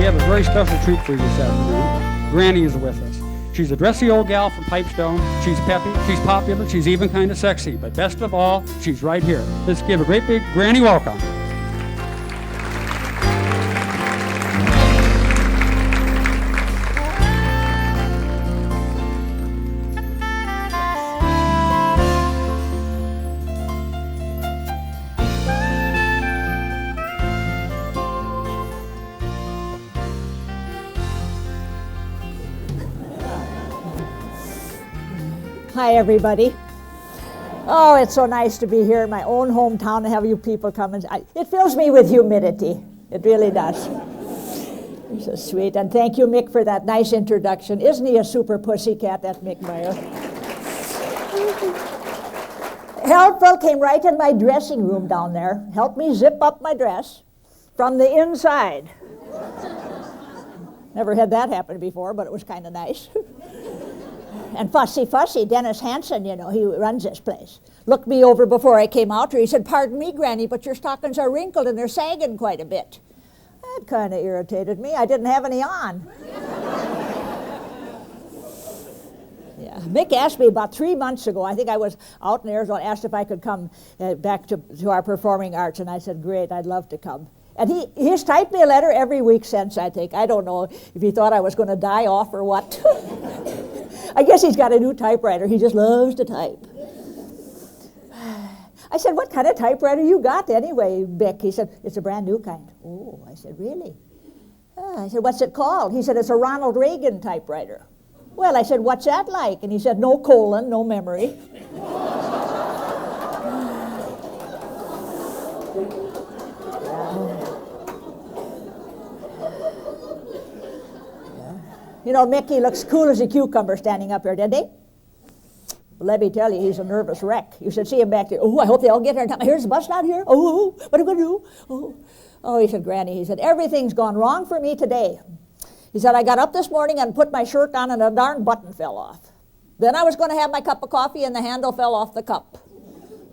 have a very special treat for you this afternoon. Granny is with us. She's a dressy old gal from Pipestone. She's peppy, she's popular, she's even kind of sexy. But best of all, she's right here. Let's give a great big Granny welcome. Hi, everybody. Oh, it's so nice to be here in my own hometown and have you people come. It fills me with humidity. It really does. You're so sweet. And thank you, Mick, for that nice introduction. Isn't he a super pussycat, that Mick Meyer? Helpful came right in my dressing room down there, helped me zip up my dress from the inside. Never had that happen before, but it was kind of nice. And Fussy, Dennis Hansen, you know, he runs this place, looked me over before I came out here. He said, "Pardon me, Granny, but your stockings are wrinkled and they're sagging quite a bit." That kind of irritated me. I didn't have any on. Yeah, Mick asked me about 3 months ago, I think I was out in Arizona, asked if I could come back to our performing arts, and I said, great, I'd love to come. And he's typed me a letter every week since, I think. I don't know if he thought I was going to die off or what. I guess he's got a new typewriter. He just loves to type. I said, what kind of typewriter you got anyway, Beck? He said, it's a brand new kind. Oh, I said, really? I said, what's it called? He said, it's a Ronald Reagan typewriter. Well, I said, what's that like? And he said, no colon, no memory. You know, Mickey looks cool as a cucumber standing up here, didn't he? Well, let me tell you, he's a nervous wreck. You should see him back there. Oh, I hope they all get here in time. Here's the bus down here. Oh, what am I going to do? Oh, he said, Granny, he said, everything's gone wrong for me today. He said, I got up this morning and put my shirt on and a darn button fell off. Then I was going to have my cup of coffee and the handle fell off the cup.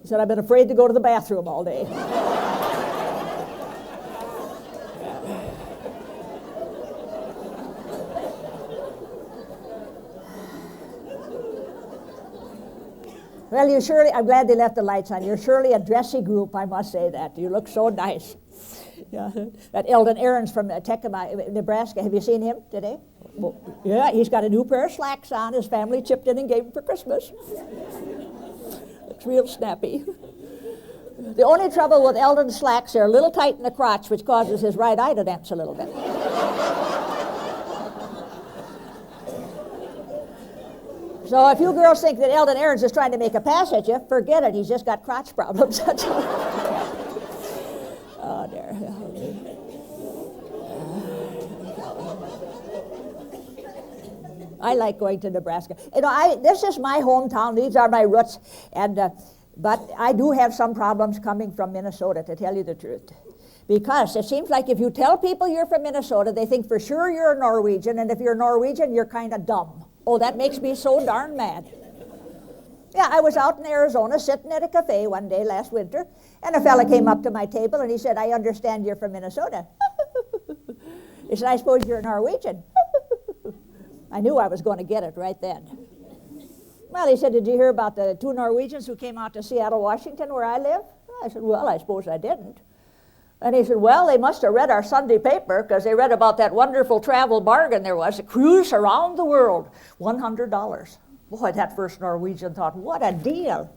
He said, I've been afraid to go to the bathroom all day. Well, you surely, I'm glad they left the lights on. You're surely a dressy group, I must say that. You look so nice. Yeah. That Eldon Aarons from Tekema, Nebraska, have you seen him today? Well, yeah, he's got a new pair of slacks on. His family chipped in and gave him for Christmas. Looks real snappy. The only trouble with Eldon's slacks, they're a little tight in the crotch, which causes his right eye to dance a little bit. So if you girls think that Eldon Aarons is trying to make a pass at you, forget it. He's just got crotch problems. Oh, dear. I like going to Nebraska. You know, this is my hometown. These are my roots. But I do have some problems coming from Minnesota, to tell you the truth. Because it seems like if you tell people you're from Minnesota, they think for sure you're a Norwegian, and if you're Norwegian, you're kind of dumb. Oh, that makes me so darn mad. Yeah, I was out in Arizona sitting at a cafe one day last winter, and a fella came up to my table and he said, I understand you're from Minnesota. He said, I suppose you're Norwegian. I knew I was going to get it right then. Well, he said, did you hear about the 2 Norwegians who came out to Seattle, Washington, where I live? I said, well, I suppose I didn't. And he said, well, they must have read our Sunday paper because they read about that wonderful travel bargain there was, a cruise around the world, $100. Boy, that first Norwegian thought, what a deal.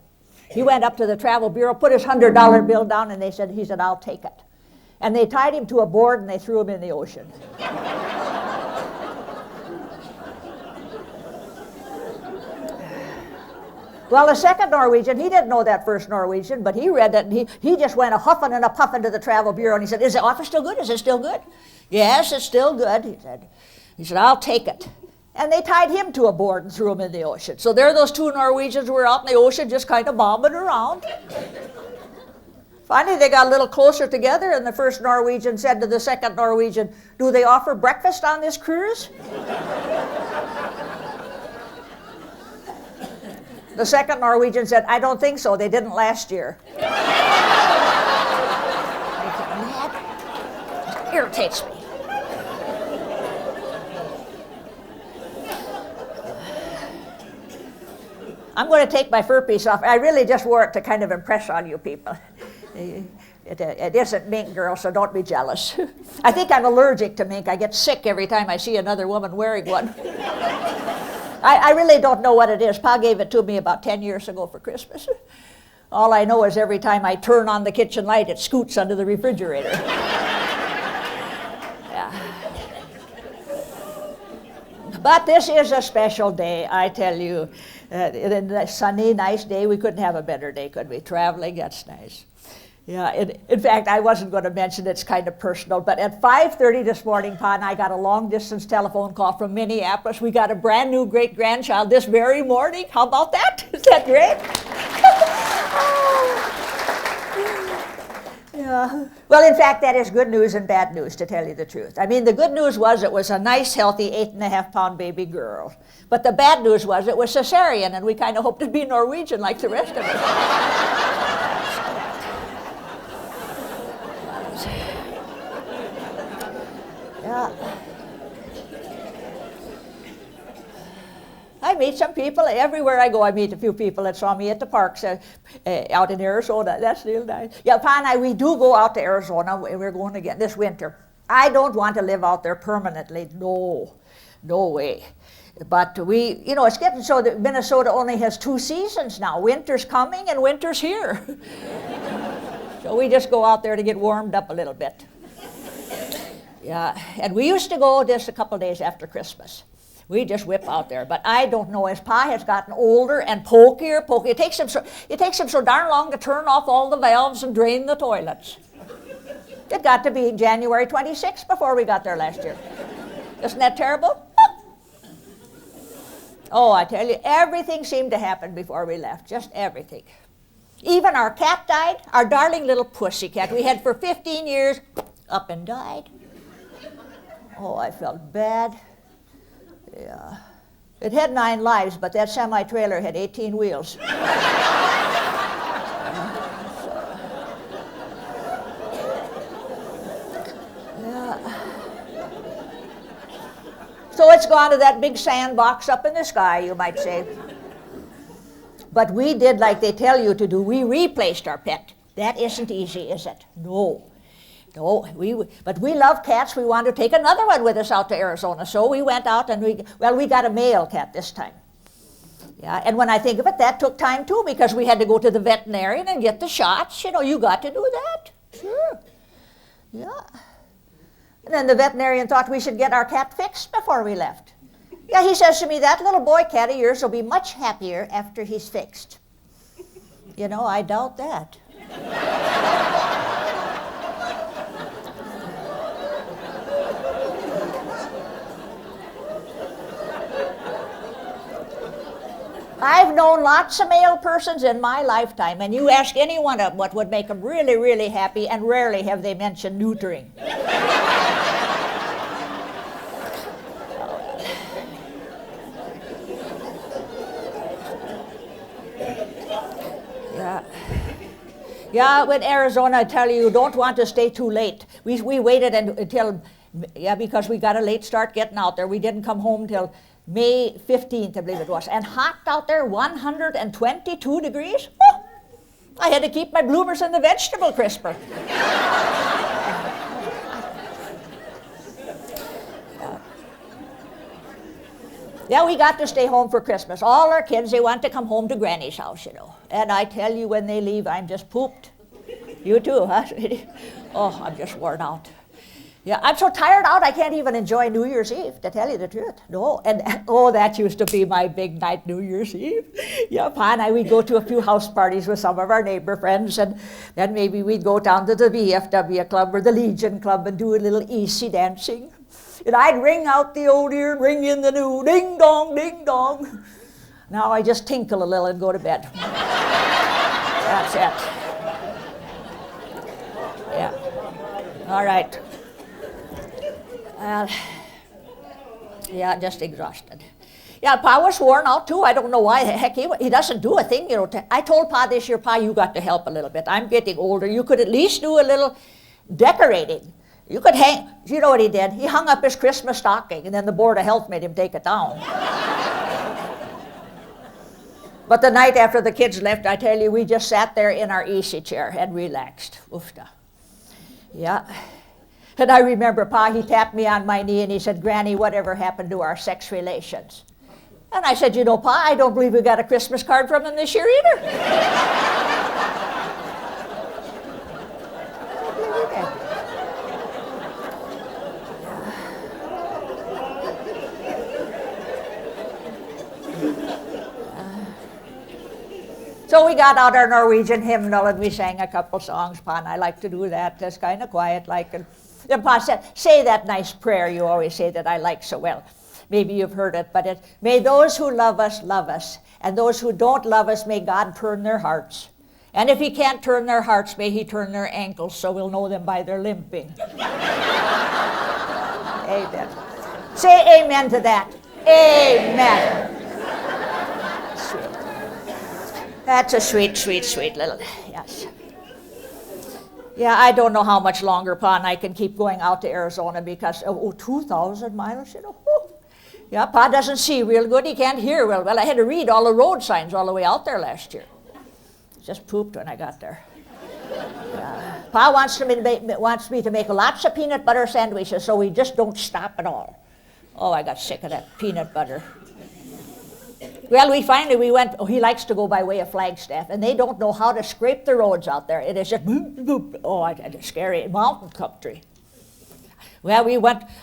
He went up to the travel bureau, put his $100 bill down, and he said, I'll take it. And they tied him to a board and they threw him in the ocean. Well, the second Norwegian, he didn't know that first Norwegian, but he read it, and he just went a huffing and a puffing to the travel bureau, and he said, is the offer still good? Is it still good? Yes, it's still good, he said. He said, I'll take it. And they tied him to a board and threw him in the ocean. So there those 2 Norwegians were out in the ocean just kind of bobbing around. Finally, they got a little closer together, and the first Norwegian said to the second Norwegian, do they offer breakfast on this cruise? The second Norwegian said, I don't think so. They didn't last year. It irritates me. I'm going to take my fur piece off. I really just wore it to kind of impress on you people. It isn't mink, girl, so don't be jealous. I think I'm allergic to mink. I get sick every time I see another woman wearing one. I really don't know what it is. Pa gave it to me about 10 years ago for Christmas. All I know is every time I turn on the kitchen light, it scoots under the refrigerator. Yeah. But this is a special day, I tell you. A sunny, nice day. We couldn't have a better day, could we? Traveling, that's nice. Yeah, in fact, I wasn't going to mention it's kind of personal, but at 5:30 this morning, Pa and I got a long-distance telephone call from Minneapolis. We got a brand new great-grandchild this very morning. How about that? Is that great? Yeah. Well, in fact, that is good news and bad news, to tell you the truth. I mean, the good news was it was a nice, healthy 8.5-pound baby girl. But the bad news was it was cesarean, and we kind of hoped to be Norwegian like the rest of us. Yeah. I meet some people everywhere I go. I meet a few people that saw me at the parks out in Arizona. That's real nice. Yeah, Pa and I, we do go out to Arizona. We're going again this winter. I don't want to live out there permanently. No way. But we, you know, it's getting so that Minnesota only has 2 seasons now. Winter's coming and winter's here. So we just go out there to get warmed up a little bit. Yeah, and we used to go just a couple days after Christmas. We just whip out there. But I don't know, as Pa has gotten older and pokier, it takes him so darn long to turn off all the valves and drain the toilets. It got to be January 26th before we got there last year. Isn't that terrible? Oh, I tell you, everything seemed to happen before we left, just everything. Even our cat died, our darling little pussy cat we had for 15 years, up and died. Oh, I felt bad. Yeah. It had 9 lives, but that semi-trailer had 18 wheels. So it's gone to that big sandbox up in the sky, you might say. But we did like they tell you to do. We replaced our pet. That isn't easy, is it? No, but we love cats. We wanted to take another one with us out to Arizona. So we went out and we got a male cat this time. Yeah, and when I think of it, that took time too because we had to go to the veterinarian and get the shots. You know, you got to do that. Sure. Yeah. And then the veterinarian thought we should get our cat fixed before we left. Yeah, he says to me, that little boy cat of yours will be much happier after he's fixed. You know, I doubt that. I've known lots of male persons in my lifetime, and you ask any one of them what would make them really, really happy, and rarely have they mentioned neutering. Yeah, with Arizona, I tell you don't want to stay too late. We waited until, because we got a late start getting out there. We didn't come home till May 15th, I believe it was. And hot out there, 122 degrees. Oh, I had to keep my bloomers in the vegetable crisper. Yeah, we got to stay home for Christmas. All our kids, they want to come home to Granny's house, you know. And I tell you, when they leave, I'm just pooped. You too, huh, sweetie? Oh, I'm just worn out. Yeah, I'm so tired out, I can't even enjoy New Year's Eve, to tell you the truth. No, and oh, that used to be my big night, New Year's Eve. Yeah, Pa and I, we'd go to a few house parties with some of our neighbor friends, and then maybe we'd go down to the VFW Club or the Legion Club and do a little easy dancing. And I'd ring out the old ear and ring in the new, ding dong, ding dong. Now I just tinkle a little and go to bed. That's it. Yeah. All right. Yeah, just exhausted. Yeah, Pa was worn out too. I don't know why the heck he doesn't do a thing, you know. I told Pa this year, Pa, you got to help a little bit. I'm getting older. You could at least do a little decorating. You could hang, you know what he did? He hung up his Christmas stocking, and then the Board of Health made him take it down. But the night after the kids left, I tell you, we just sat there in our easy chair and relaxed. Oofda. Yeah. And I remember Pa, he tapped me on my knee and he said, Granny, whatever happened to our sex relations? And I said, you know, Pa, I don't believe we got a Christmas card from him this year either. I don't believe we did. So we got out our Norwegian hymnal and we sang a couple songs, Pa, and I like to do that, just kind of quiet like. And then Pa said, say that nice prayer you always say that I like so well. Maybe you've heard it, but it, may those who love us, and those who don't love us, may God turn their hearts. And if he can't turn their hearts, may he turn their ankles, so we'll know them by their limping. Amen. Say amen to that. Amen. That's a sweet, sweet, sweet little, yes. Yeah, I don't know how much longer, Pa, and I can keep going out to Arizona because, 2,000 miles, you know. Whew. Yeah, Pa doesn't see real good. He can't hear real well. I had to read all the road signs all the way out there last year. Just pooped when I got there. Pa wants me to make lots of peanut butter sandwiches, so we just don't stop at all. Oh, I got sick of that peanut butter. Well, we went, he likes to go by way of Flagstaff, and they don't know how to scrape the roads out there. It is just, it's scary, mountain country. Well,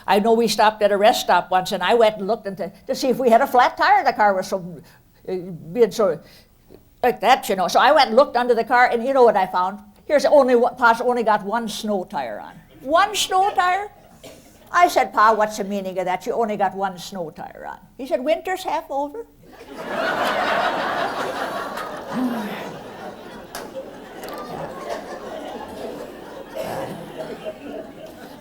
I know we stopped at a rest stop once, and I went and looked to see if we had a flat tire. The car was being so, like that, you know. So I went and looked under the car, and you know what I found? Pa's only got one snow tire on. One snow tire? I said, Pa, what's the meaning of that? You only got one snow tire on. He said, winter's half over.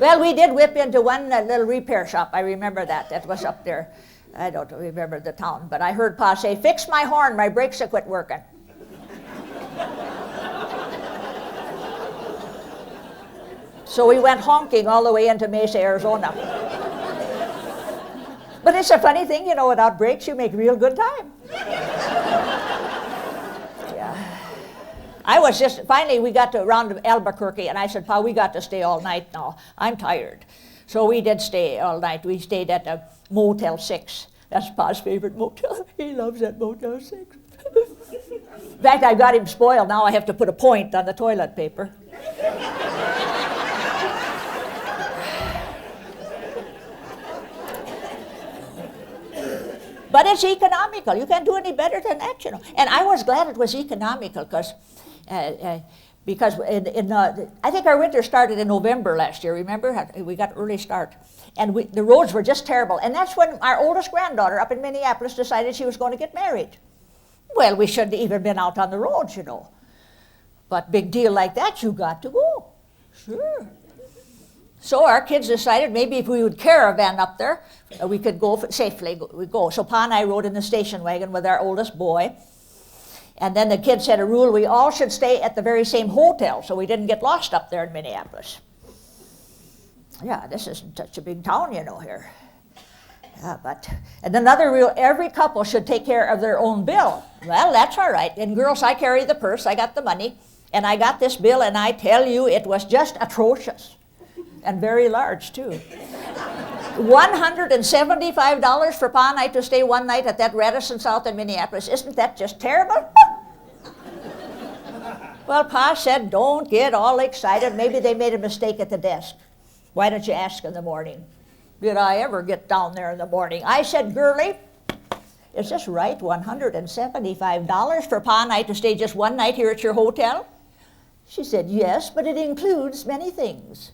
Well, we did whip into one little repair shop. I remember that. That was up there. I don't remember the town, but I heard Pa say, fix my horn, my brakes have quit working. So we went honking all the way into Mesa, Arizona. But it's a funny thing, you know, without brakes, you make real good time. Yeah. Finally we got to around Albuquerque, and I said, Pa, we got to stay all night now. I'm tired. So we did stay all night. We stayed at a Motel 6. That's Pa's favorite motel. He loves that Motel 6. In fact, I got him spoiled. Now I have to put a point on the toilet paper. But it's economical. You can't do any better than that, you know. And I was glad it was economical because I think our winter started in November last year, remember? We got early start. And the roads were just terrible. And that's when our oldest granddaughter up in Minneapolis decided she was going to get married. Well, we shouldn't have even been out on the roads, you know. But big deal like that, you got to go. Sure. So our kids decided maybe if we would caravan up there, we could go safely. We'd go. So Pa and I rode in the station wagon with our oldest boy. And then the kids had a rule, we all should stay at the very same hotel so we didn't get lost up there in Minneapolis. Yeah, this isn't such a big town, you know, here. Yeah, and another rule, every couple should take care of their own bill. Well, that's all right. And girls, I carry the purse, I got the money, and I got this bill, and I tell you, it was just atrocious. And very large, too. $175 for Pa and I to stay one night at that Radisson South in Minneapolis. Isn't that just terrible? Well, Pa said, don't get all excited. Maybe they made a mistake at the desk. Why don't you ask in the morning? Did I ever get down there in the morning? I said, girlie, is this right, $175 for Pa and I to stay just one night here at your hotel? She said, yes, but it includes many things.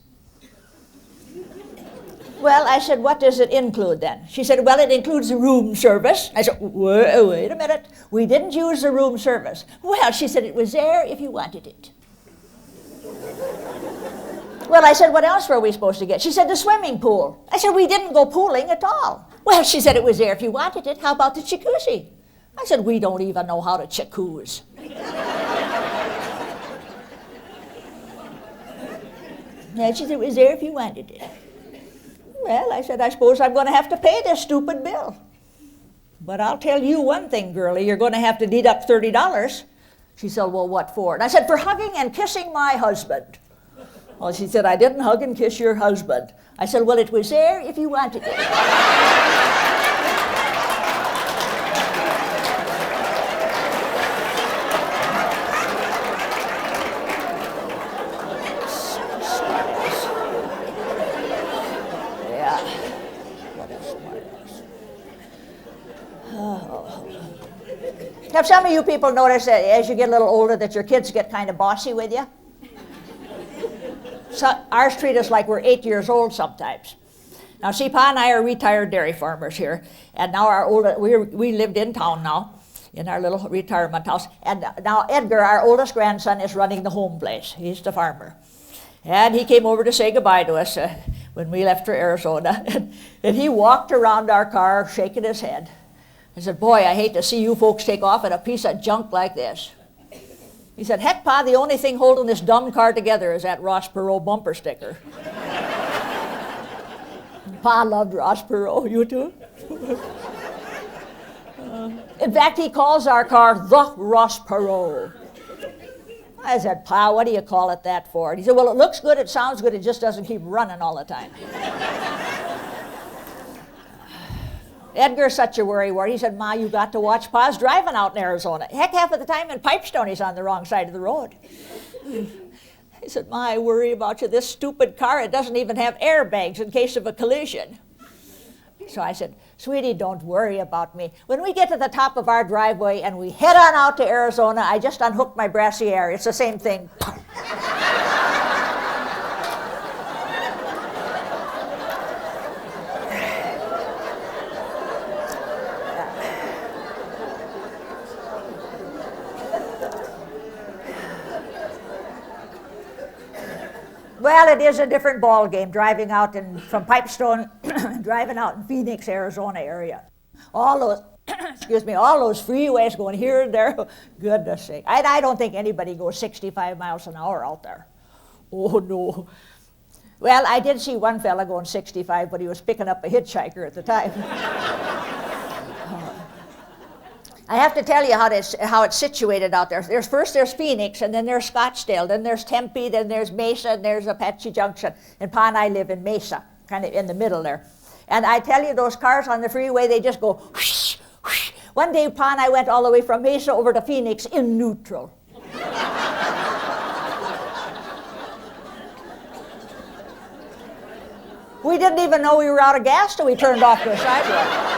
Well, I said, what does it include then? She said, well, it includes the room service. I said, wait a minute. We didn't use the room service. Well, she said, it was there if you wanted it. Well, I said, what else were we supposed to get? She said, the swimming pool. I said, we didn't go pooling at all. Well, she said, it was there if you wanted it. How about the jacuzzi? I said, we don't even know how to jacuzzi. And she said, it was there if you wanted it. Well, I said, I suppose I'm going to have to pay this stupid bill. But I'll tell you one thing, girlie, you're going to have to deduct $30. She said, well, what for? And I said, for hugging and kissing my husband. Well, she said, I didn't hug and kiss your husband. I said, well, it was there if you wanted it. Yeah. What a smartass. Oh. Have some of you people noticed that as you get a little older that your kids get kind of bossy with you? So ours treat us like we're 8 years old sometimes. Now, see, Pa and I are retired dairy farmers here, and now we lived in town now, in our little retirement house, and now Edgar, our oldest grandson, is running the home place. He's the farmer. And he came over to say goodbye to us when we left for Arizona, and he walked around our car shaking his head. I said, boy, I hate to see you folks take off in a piece of junk like this. He said, heck, Pa, the only thing holding this dumb car together is that Ross Perot bumper sticker. Pa loved Ross Perot, you too? In fact, he calls our car the Ross Perot. I said, Pa, what do you call it that for? And he said, well, it looks good, it sounds good, it just doesn't keep running all the time. Edgar's such a worrywart. He said, Ma, you got to watch Pa's driving out in Arizona. Heck, half of the time in Pipestone, he's on the wrong side of the road. He said, Ma, I worry about you. This stupid car, it doesn't even have airbags in case of a collision. So I said, sweetie, don't worry about me. When we get to the top of our driveway and we head on out to Arizona, I just unhook my brassiere. It's the same thing. Well, it is a different ball game driving out from Pipestone, driving out in Phoenix, Arizona area. All those, all those freeways going here and there. Goodness sake. I don't think anybody goes 65 miles an hour out there. Oh, no. Well, I did see one fella going 65, but he was picking up a hitchhiker at the time. I have to tell you how it's situated out there. First there's Phoenix, and then there's Scottsdale, then there's Tempe, then there's Mesa, and there's Apache Junction. And Pa and I live in Mesa, kind of in the middle there. And I tell you, those cars on the freeway, they just go whoosh, whoosh. One day, Pa and I went all the way from Mesa over to Phoenix in neutral. We didn't even know we were out of gas till we turned off the sidewalk.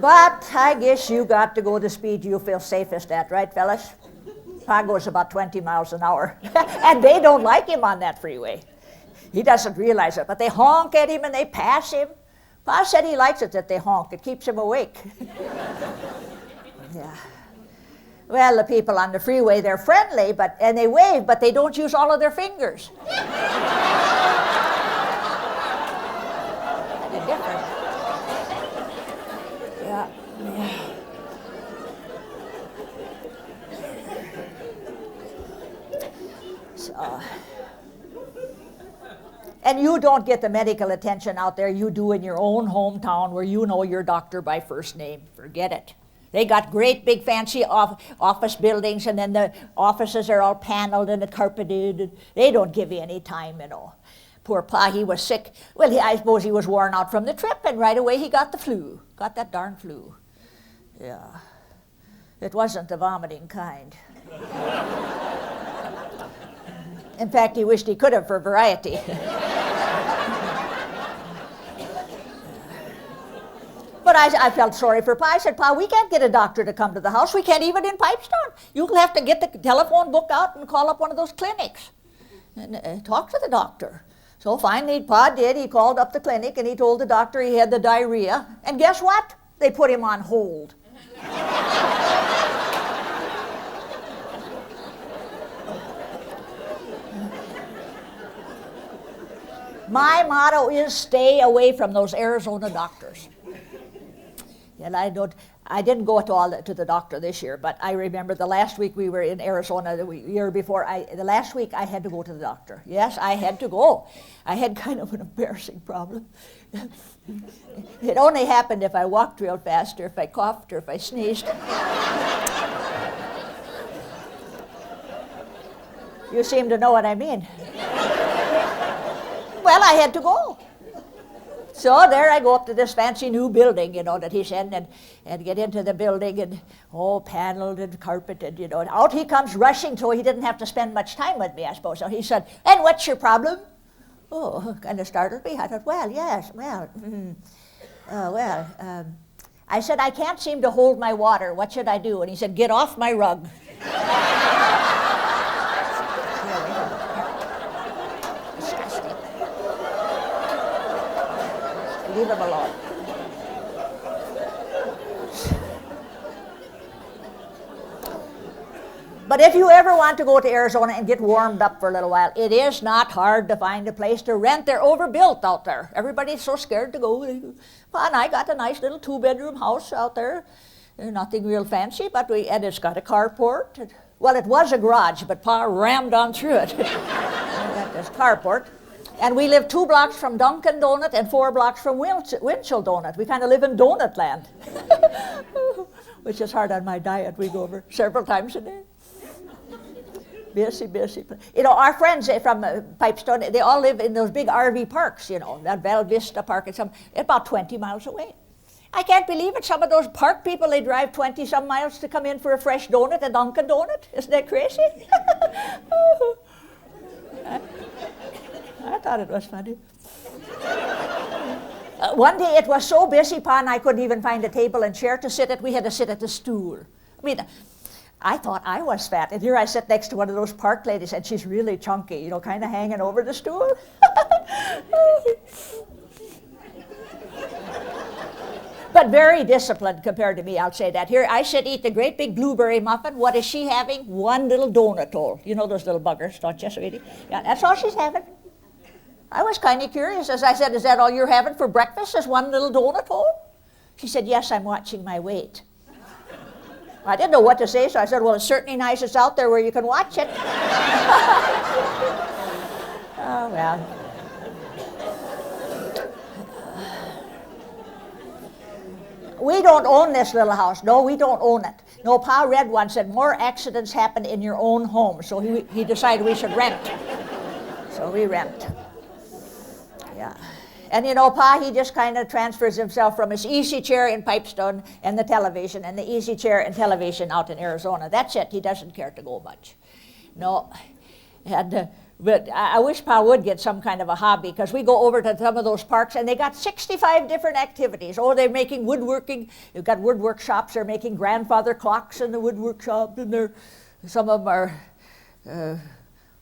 But I guess you got to go the speed you feel safest at, right, fellas? Pa goes about 20 miles an hour. And they don't like him on that freeway. He doesn't realize it, but they honk at him and they pass him. Pa said he likes it that they honk. It keeps him awake. Yeah. Well, the people on the freeway, they're friendly, and they wave, but they don't use all of their fingers. They're different. Yeah. So, and you don't get the medical attention out there you do in your own hometown where you know your doctor by first name. Forget it. They got great big fancy office buildings, and then the offices are all paneled and carpeted. They don't give you any time, you know. Poor Pa, he was sick. Well, I suppose he was worn out from the trip, and right away he got the flu. Got that darn flu. Yeah. It wasn't the vomiting kind. In fact, he wished he could have for variety. But I felt sorry for Pa. I said, Pa, we can't get a doctor to come to the house. We can't even in Pipestone. You'll have to get the telephone book out and call up one of those clinics and talk to the doctor. So finally, Pa did. He called up the clinic and he told the doctor he had the diarrhea. And guess what? They put him on hold. My motto is stay away from those Arizona doctors. And I didn't go to the doctor this year, but I remember the last week we were in Arizona, the year before, the last week I had to go to the doctor. Yes, I had to go. I had kind of an embarrassing problem. It only happened if I walked real fast, or if I coughed, or if I sneezed. You seem to know what I mean. Well, I had to go. So there I go up to this fancy new building, that he's in, and get into the building, and paneled and carpeted, And out he comes rushing, so he didn't have to spend much time with me, I suppose. So he said, "And what's your problem?" Oh, kind of startled me. I thought, well, yes, well, I said, "I can't seem to hold my water. What should I do?" And he said, "Get off my rug." Disgusting. Leave him alone. But if you ever want to go to Arizona and get warmed up for a little while, it is not hard to find a place to rent. They're overbuilt out there. Everybody's so scared to go. And I got a nice little 2-bedroom house out there. Nothing real fancy, and it's got a carport. Well, it was a garage, but Pa rammed on through it. Got this carport. And we live 2 blocks from Dunkin Donuts and 4 blocks from Winchell Donut. We kind of live in donut land, which is hard on my diet. We go over several times a day. Busy. Our friends from Pipestone, they all live in those big RV parks, that Bella Vista Park and about 20 miles away. I can't believe it. Some of those park people, they drive 20-some miles to come in for a fresh donut at Dunkin Donut. Isn't that crazy? I thought it was funny. One day it was so busy, Pa and I couldn't even find a table and chair to sit at. We had to sit at a stool. I thought I was fat, and here I sit next to one of those park ladies, and she's really chunky, kind of hanging over the stool. But very disciplined compared to me, I'll say that. Here I sit, eat a great big blueberry muffin. What is she having? One little donut hole. You know those little buggers, don't you, sweetie? Yeah, that's all she's having. I was kind of curious. As I said, "Is that all you're having for breakfast, is one little donut hole?" She said, "Yes, I'm watching my weight." I didn't know what to say, so I said, "Well, it's certainly nice it's out there where you can watch it." Oh, well. We don't own this little house. No, we don't own it. No, Pa read once that more accidents happen in your own home, so he decided we should rent. So we rent. Yeah. And Pa, he just kind of transfers himself from his easy chair in Pipestone and the television, and the easy chair and television out in Arizona. That's it. He doesn't care to go much. No. And but I wish Pa would get some kind of a hobby, because we go over to some of those parks and they got 65 different activities. They're making woodworking. You've got woodwork shops. They're making grandfather clocks in the woodwork shop, and some of them are,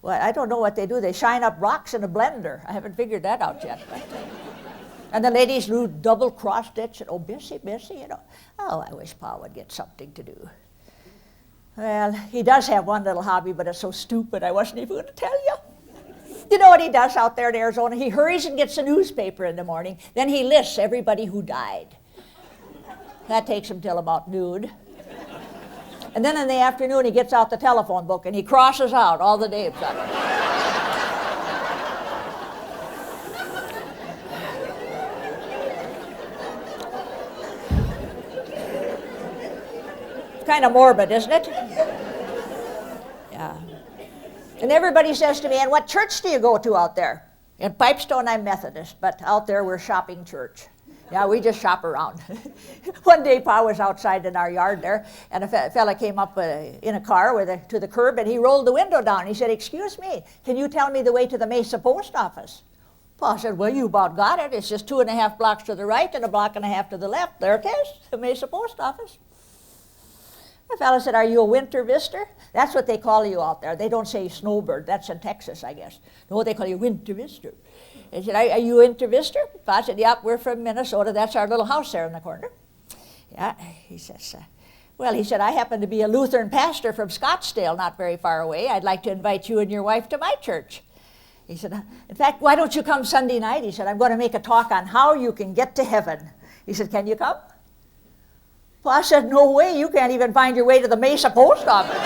I don't know what they do. They shine up rocks in a blender. I haven't figured that out yet. And the ladies do double cross stitch, and busy. Oh, I wish Pa would get something to do. Well, he does have one little hobby, but it's so stupid I wasn't even going to tell you. You know what he does out there in Arizona? He hurries and gets a newspaper in the morning. Then he lists everybody who died. That takes him till about noon. And then in the afternoon, he gets out the telephone book and he crosses out all the names on it. Kind of morbid, isn't it? Yeah. And everybody says to me, "And what church do you go to out there?" In Pipestone, I'm Methodist, but out there we're shopping church. Yeah, we just shop around. One day, Pa was outside in our yard there, and a fella came up in a car to the curb, and he rolled the window down. He said, "Excuse me, can you tell me the way to the Mesa post office?" Pa said, "Well, you about got it. It's just 2.5 blocks to the right and 1.5 blocks to the left. There it is, the Mesa post office." The fellow said, "Are you a winter visitor?" That's what they call you out there. They don't say snowbird. That's in Texas, I guess. No, they call you winter visitor. They said, "Are you a winter visitor?" I said, "Yep, we're from Minnesota. That's our little house there in the corner." Yeah, he says, "Well," he said, "I happen to be a Lutheran pastor from Scottsdale, not very far away. I'd like to invite you and your wife to my church." He said, "In fact, why don't you come Sunday night?" He said, "I'm going to make a talk on how you can get to heaven." He said, "Can you come?" Pa said, no way, you can't even find your way to the Mesa post office.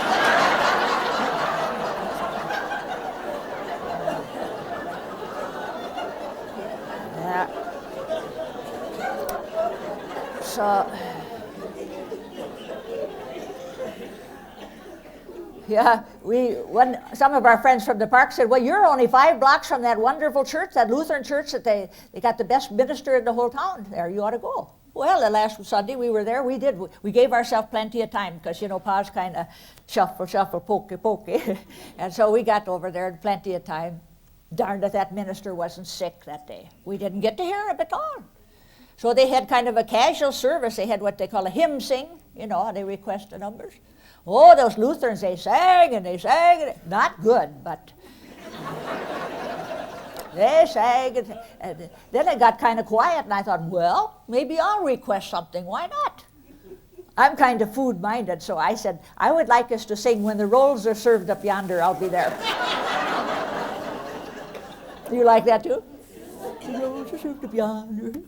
Yeah. So, yeah, when some of our friends from the park said, well, you're only 5 blocks from that wonderful church, that Lutheran church that they got the best minister in the whole town there. You ought to go. Well, the last Sunday we were there, we did. We gave ourselves plenty of time because, you know, Pa's kind of shuffle, pokey. And so we got over there in plenty of time. Darned if that minister wasn't sick that day. We didn't get to hear him at all. So they had kind of a casual service. They had what they call a hymn sing, you know, they request the numbers. Oh, those Lutherans, they sang and they sang. And not good, but they sang. And then it got kind of quiet, and I thought, well, maybe I'll request something. Why not? I'm kind of food-minded, so I said, I would like us to sing, when the rolls are served up yonder, I'll be there. Do you like that too? The rolls are served up yonder.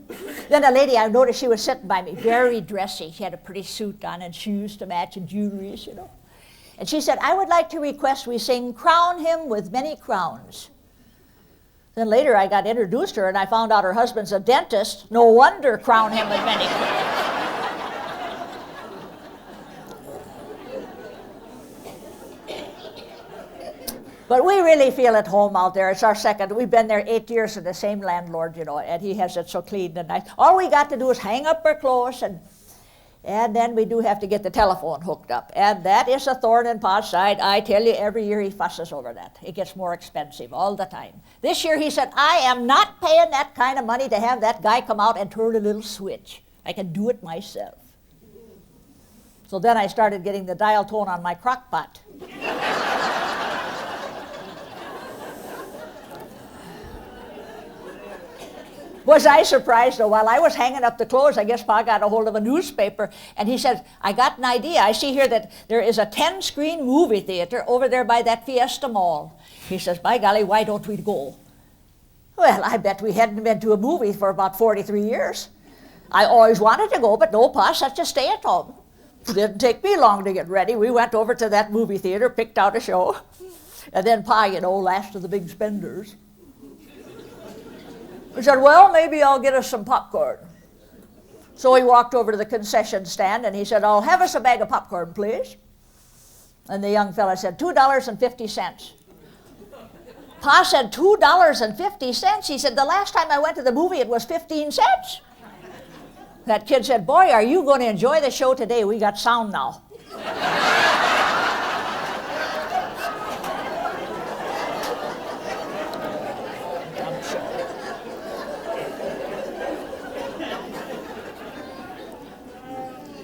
Then a lady, I noticed she was sitting by me, very dressy. She had a pretty suit on and shoes to match and jewelry, you know. And she said, I would like to request we sing Crown Him with Many Crowns. Then later I got introduced to her and I found out her husband's a dentist. No wonder Crown Him with Many Crowns. But we really feel at home out there. It's our second. We've been there 8 years with the same landlord, you know, and he has it so clean and nice. All we got to do is hang up our clothes, and then we do have to get the telephone hooked up. And that is a thorn in Pa's side. I tell you, every year he fusses over that. It gets more expensive all the time. This year he said, I am not paying that kind of money to have that guy come out and turn a little switch. I can do it myself. So then I started getting the dial tone on my crock pot. Was I surprised, though? While I was hanging up the clothes, I guess Pa got a hold of a newspaper, and he said, I got an idea. I see here that there is a 10-screen movie theater over there by that Fiesta Mall. He says, by golly, why don't we go? Well, I bet we hadn't been to a movie for about 43 years. I always wanted to go, but no, Pa, such a stay-at-home. It didn't take me long to get ready. We went over to that movie theater, picked out a show, and then Pa, you know, last of the big spenders. He said, well, maybe I'll get us some popcorn. So he walked over to the concession stand and he said, I'll have us a bag of popcorn, please. And the young fella said, $2.50. Pa said, $2.50? He said, the last time I went to the movie, it was 15 cents. That kid said, boy, are you going to enjoy the show today? We got sound now.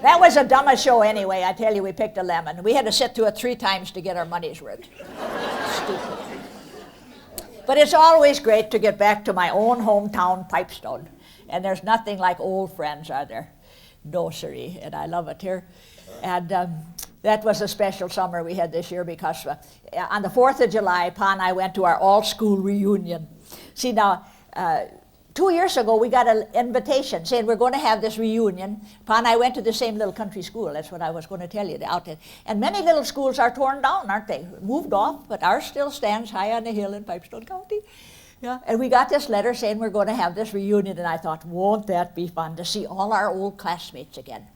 That was the dumbest show anyway. I tell you, we picked a lemon. We had to sit through it 3 times to get our money's worth. Stupid. But it's always great to get back to my own hometown, Pipestone. And there's nothing like old friends, are there? No, siree. And I love it here. And that was a special summer we had this year because on the 4th of July, Pa and I went to our all-school reunion. See, now, 2 years ago, we got an invitation saying we're going to have this reunion. Pa and I went to the same little country school. That's what I was going to tell you out there. And many little schools are torn down, aren't they? Moved off, but ours still stands high on the hill in Pipestone County. Yeah. And we got this letter saying we're going to have this reunion, and I thought, won't that be fun to see all our old classmates again?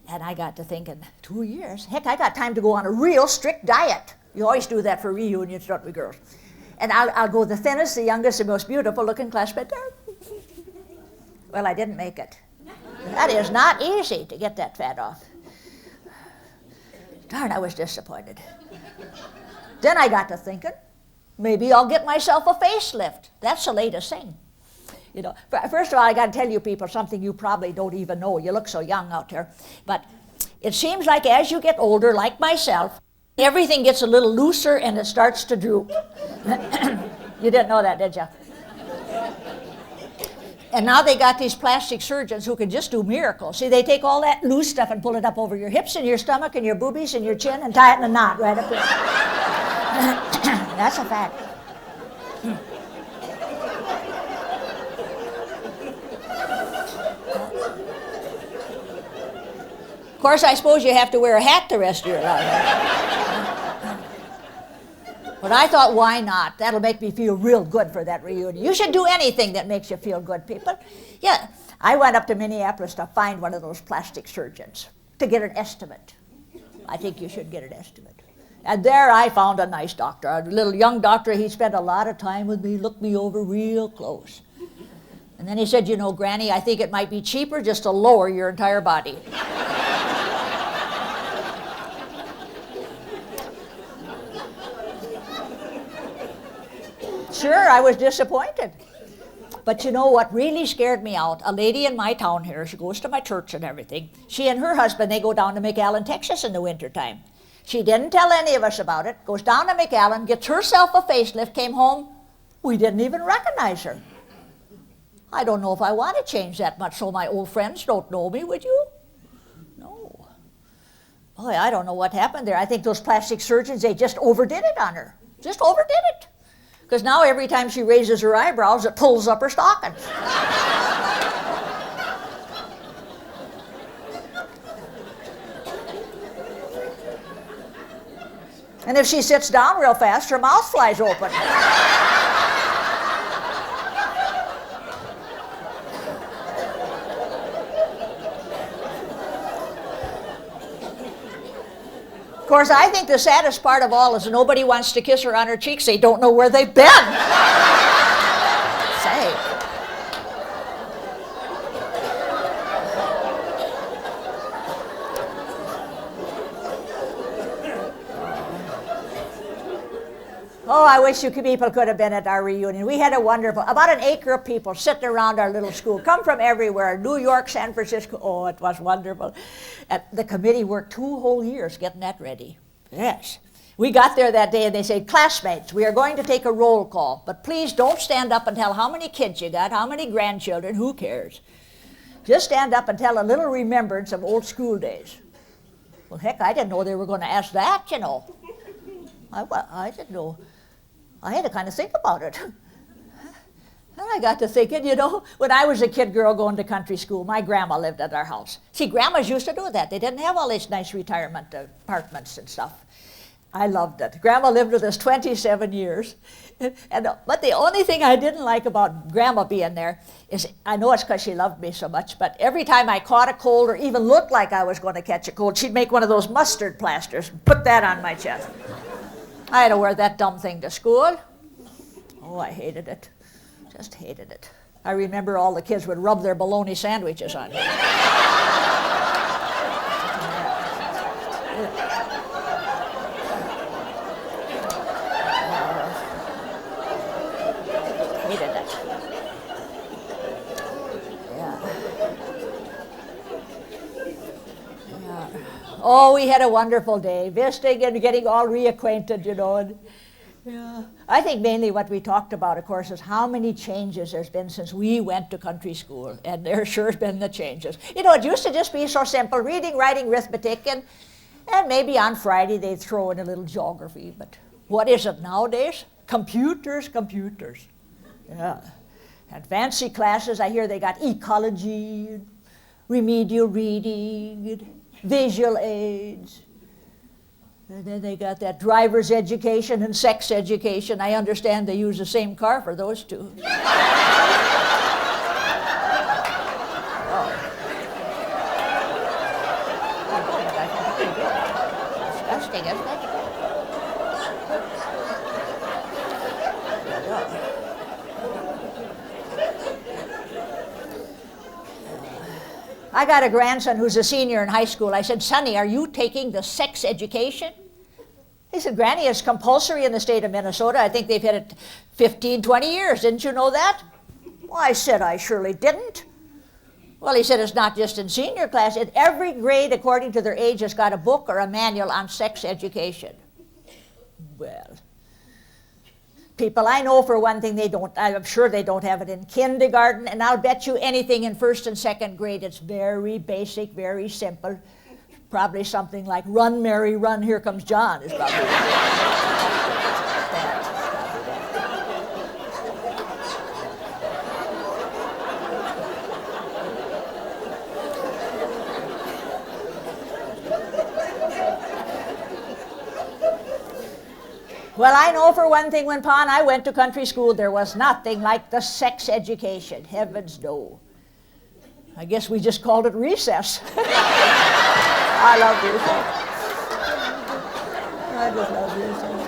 And I got to thinking, 2 years? Heck, I got time to go on a real strict diet. You always do that for reunions, don't we, girls? And I'll go the thinnest, the youngest, the most beautiful-looking classmate there. Well, I didn't make it. That is not easy to get that fat off. Darn, I was disappointed. Then I got to thinking, maybe I'll get myself a facelift. That's the latest thing. You know, first of all, I got to tell you people something you probably don't even know. You look so young out there. But it seems like as you get older, like myself, everything gets a little looser and it starts to droop. You didn't know that, did you? And now they got these plastic surgeons who can just do miracles. See, they take all that loose stuff and pull it up over your hips and your stomach and your boobies and your chin and tie it in a knot right up there. That's a fact. Of course, I suppose you have to wear a hat the rest of your life. But I thought, why not? That'll make me feel real good for that reunion. You should do anything that makes you feel good, people. Yeah, I went up to Minneapolis to find one of those plastic surgeons to get an estimate. I think you should get an estimate. And there I found a nice doctor, a little young doctor. He spent a lot of time with me, looked me over real close. And then he said, you know, Granny, I think it might be cheaper just to lower your entire body. Sure, I was disappointed. But you know what really scared me out? A lady in my town here, she goes to my church and everything. She and her husband, they go down to McAllen, Texas in the wintertime. She didn't tell any of us about it, goes down to McAllen, gets herself a facelift, came home. We didn't even recognize her. I don't know if I want to change that much so my old friends don't know me, would you? No. Boy, I don't know what happened there. I think those plastic surgeons, they just overdid it on her. Just overdid it. Because now every time she raises her eyebrows, it pulls up her stockings. And if she sits down real fast, her mouth flies open. Of course, I think the saddest part of all is nobody wants to kiss her on her cheeks. They don't know where they've been. Say. Oh, I wish you people could have been at our reunion. We had a wonderful, about an acre of people sitting around our little school, come from everywhere, New York, San Francisco. Oh, it was wonderful. And the committee worked 2 whole years getting that ready. Yes. We got there that day and they said, classmates, we are going to take a roll call, but please don't stand up and tell how many kids you got, how many grandchildren, who cares? Just stand up and tell a little remembrance of old school days. Well, heck, I didn't know they were going to ask that, you know. I didn't know. I had to kind of think about it. And I got to thinking, you know, when I was a kid girl going to country school, my grandma lived at our house. See, grandmas used to do that. They didn't have all these nice retirement apartments and stuff. I loved it. Grandma lived with us 27 years. But the only thing I didn't like about Grandma being there is, I know it's because she loved me so much, but every time I caught a cold or even looked like I was going to catch a cold, she'd make one of those mustard plasters and put that on my chest. I had to wear that dumb thing to school. Oh, I hated it. Just hated it. I remember all the kids would rub their bologna sandwiches on me. Hated it. Yeah. Yeah. Oh, we had a wonderful day, visiting and getting all reacquainted, you know. And, yeah. I think mainly what we talked about, of course, is how many changes there's been since we went to country school, and there sure has been the changes. You know, it used to just be so simple, reading, writing, arithmetic, and maybe on Friday they'd throw in a little geography, but what is it nowadays? Computers, computers. Yeah. And fancy classes, I hear they got ecology, remedial reading, visual aids. And then they got that driver's education and sex education. I understand they use the same car for those two. Oh. Disgusting, isn't it? I got a grandson who's a senior in high school. I said, Sonny, are you taking the sex education? He said, Granny, it's compulsory in the state of Minnesota. I think they've had it 15, 20 years. Didn't you know that? Well, I said, I surely didn't. Well, he said, it's not just in senior class. In every grade, according to their age, has got a book or a manual on sex education. Well, people I know, for one thing, they don't, I'm sure they don't have it in kindergarten, and I'll bet you anything in first and second grade, it's very basic, very simple. Probably something like Run, Mary, Run, Here Comes John is probably Well, I know for one thing, when Pa and I went to country school, there was nothing like the sex education. Heavens no. I guess we just called it recess. I love recess. I just love recess.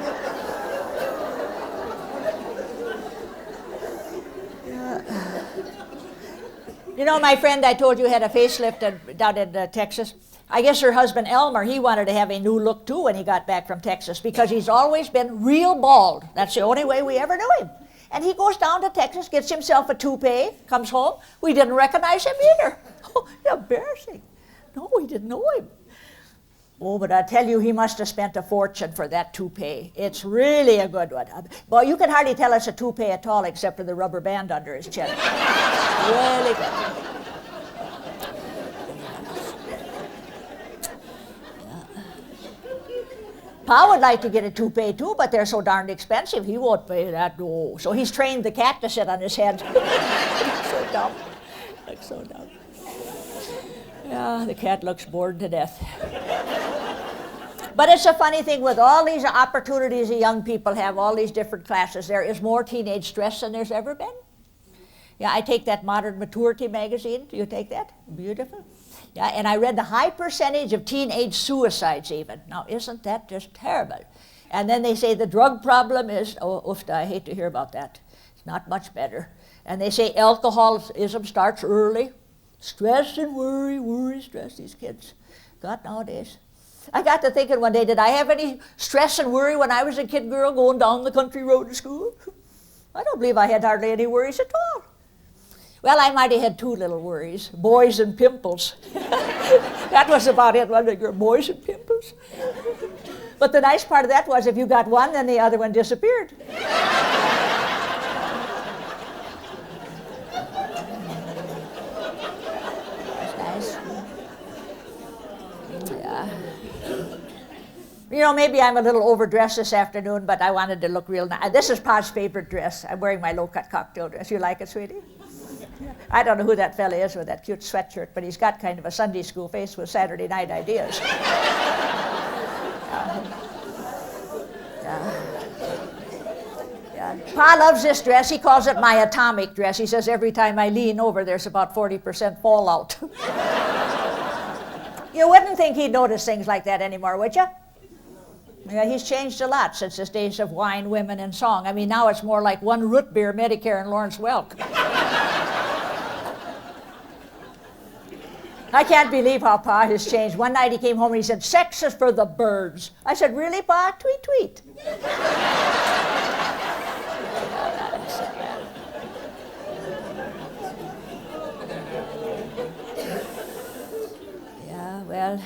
You know, my friend I told you had a facelift down in Texas. I guess her husband Elmer, he wanted to have a new look too when he got back from Texas because he's always been real bald. That's the only way we ever knew him. And he goes down to Texas, gets himself a toupee, comes home. We didn't recognize him either. Oh, embarrassing. No, we didn't know him. Oh, but I tell you, he must have spent a fortune for that toupee. It's really a good one. Well, you can hardly tell it's a toupee at all except for the rubber band under his chin. Really good. Pa would like to get a toupee too, but they're so darned expensive, he won't pay that. No. So he's trained the cat to sit on his head. So dumb. Looks so dumb. Yeah, the cat looks bored to death. But it's a funny thing with all these opportunities the young people have, all these different classes, there is more teenage stress than there's ever been. Yeah, I take that Modern Maturity magazine. Do you take that? Beautiful. Yeah, and I read the high percentage of teenage suicides even. Now, isn't that just terrible? And then they say the drug problem is, oh, oofta, I hate to hear about that. It's not much better. And they say alcoholism starts early. Stress and worry, stress, these kids. God, nowadays. I got to thinking one day, did I have any stress and worry when I was a kid girl going down the country road to school? I don't believe I had hardly any worries at all. Well, I might have had two little worries, boys and pimples. That was about it, wasn't it? Boys and pimples. But the nice part of that was if you got one, then the other one disappeared. That's nice. Yeah. You know, maybe I'm a little overdressed this afternoon, but I wanted to look real nice. This is Pa's favorite dress. I'm wearing my low-cut cocktail dress. You like it, sweetie? I don't know who that fella is with that cute sweatshirt, but he's got kind of a Sunday school face with Saturday night ideas. Pa loves this dress. He calls it my atomic dress. He says every time I lean over, there's about 40% fallout. You wouldn't think he'd notice things like that anymore, would you? Yeah, he's changed a lot since his days of wine, women, and song. I mean, now it's more like one root beer, Medicare, and Lawrence Welk. I can't believe how Pa has changed. One night he came home and he said, sex is for the birds. I said, really, Pa? Tweet, tweet. Yeah, well,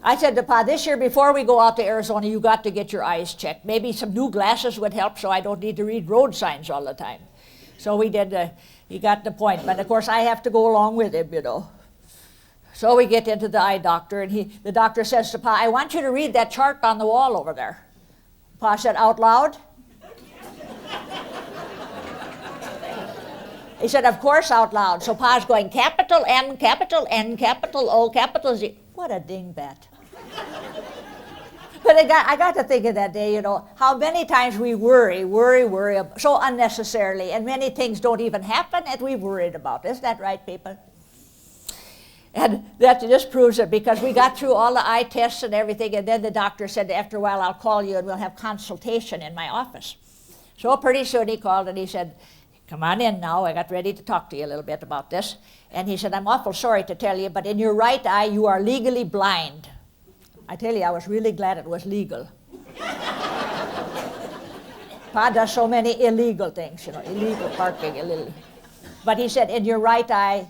I said to Pa, this year before we go out to Arizona, you got to get your eyes checked. Maybe some new glasses would help so I don't need to read road signs all the time. So we did, he got the appointment. Of course, I have to go along with him, you know. So we get into the eye doctor, and the doctor says to Pa, I want you to read that chart on the wall over there. Pa said, out loud? He said, of course, out loud. So Pa's going, capital M, capital N, capital O, capital Z. What a dingbat. But I got to thinking that day, you know, how many times we worry so unnecessarily, and many things don't even happen that we've worried about. Isn't that right, people? And that just proves it, because we got through all the eye tests and everything, and then the doctor said, after a while, I'll call you and we'll have consultation in my office. So pretty soon he called and he said, come on in now, I got ready to talk to you a little bit about this. And he said, I'm awful sorry to tell you, but in your right eye, you are legally blind. I tell you, I was really glad it was legal. Pa does so many illegal things, you know, illegal parking, illegal. But he said, in your right eye,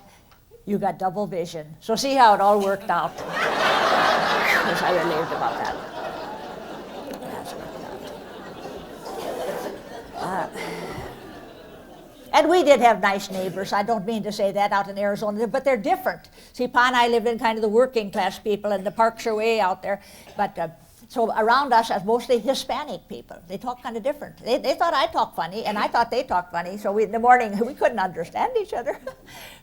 you got double vision. So see how it all worked out. Yes, I relieved about that. That's worked out. And we did have nice neighbors. I don't mean to say that out in Arizona, but they're different. See, Pa and I lived in kind of the working class people, and the parks are way out there. But so around us, as mostly Hispanic people, they talk kind of different. They thought I talked funny, and I thought they talked funny. So in the morning, we couldn't understand each other.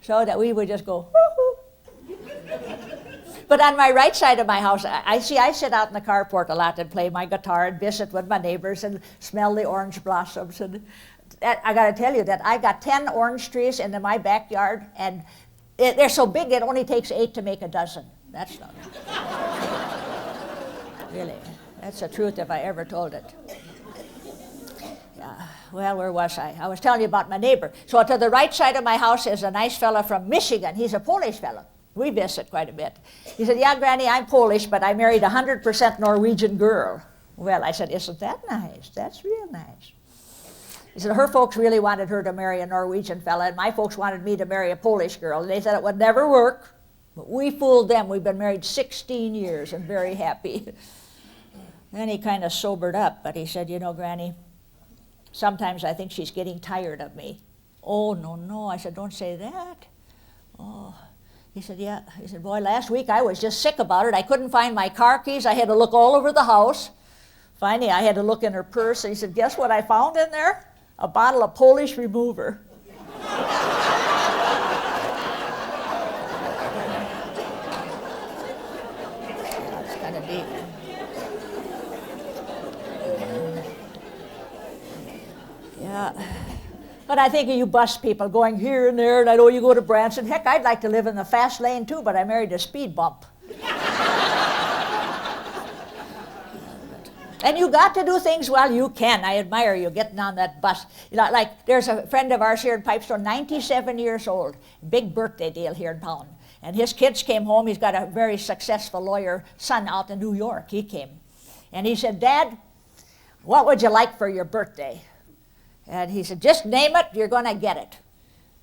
So that we would just go, woo-hoo. But on my right side of my house, I sit out in the carport a lot and play my guitar and visit with my neighbors and smell the orange blossoms. And I got to tell you that I got 10 orange trees in my backyard, and they're so big it only takes 8 to make a dozen. That's not really. That's the truth if I ever told it. Yeah. Well, where was I? I was telling you about my neighbor. So to the right side of my house is a nice fellow from Michigan. He's a Polish fellow. We visit quite a bit. He said, yeah, Granny, I'm Polish, but I married a 100% Norwegian girl. Well, I said, isn't that nice? That's real nice. He said, her folks really wanted her to marry a Norwegian fella, and my folks wanted me to marry a Polish girl. And they said it would never work. But we fooled them. We've been married 16 years and very happy. Then he kind of sobered up, but he said, you know, Granny, sometimes I think she's getting tired of me. Oh, no, no. I said, don't say that. Oh. He said, yeah. He said, boy, last week I was just sick about it. I couldn't find my car keys. I had to look all over the house. Finally, I had to look in her purse. And he said, guess what I found in there? A bottle of Polish remover. That's kind of deep. Yeah. But I think of you bus people going here and there, and I know you go to Branson. Heck, I'd like to live in the fast lane too, but I married a speed bump. And you got to do things while you can. I admire you getting on that bus. You know, like there's a friend of ours here in Pipestone, 97 years old, big birthday deal here in town. And his kids came home. He's got a very successful lawyer son out in New York. He came. And he said, Dad, what would you like for your birthday? And he said, just name it, you're going to get it.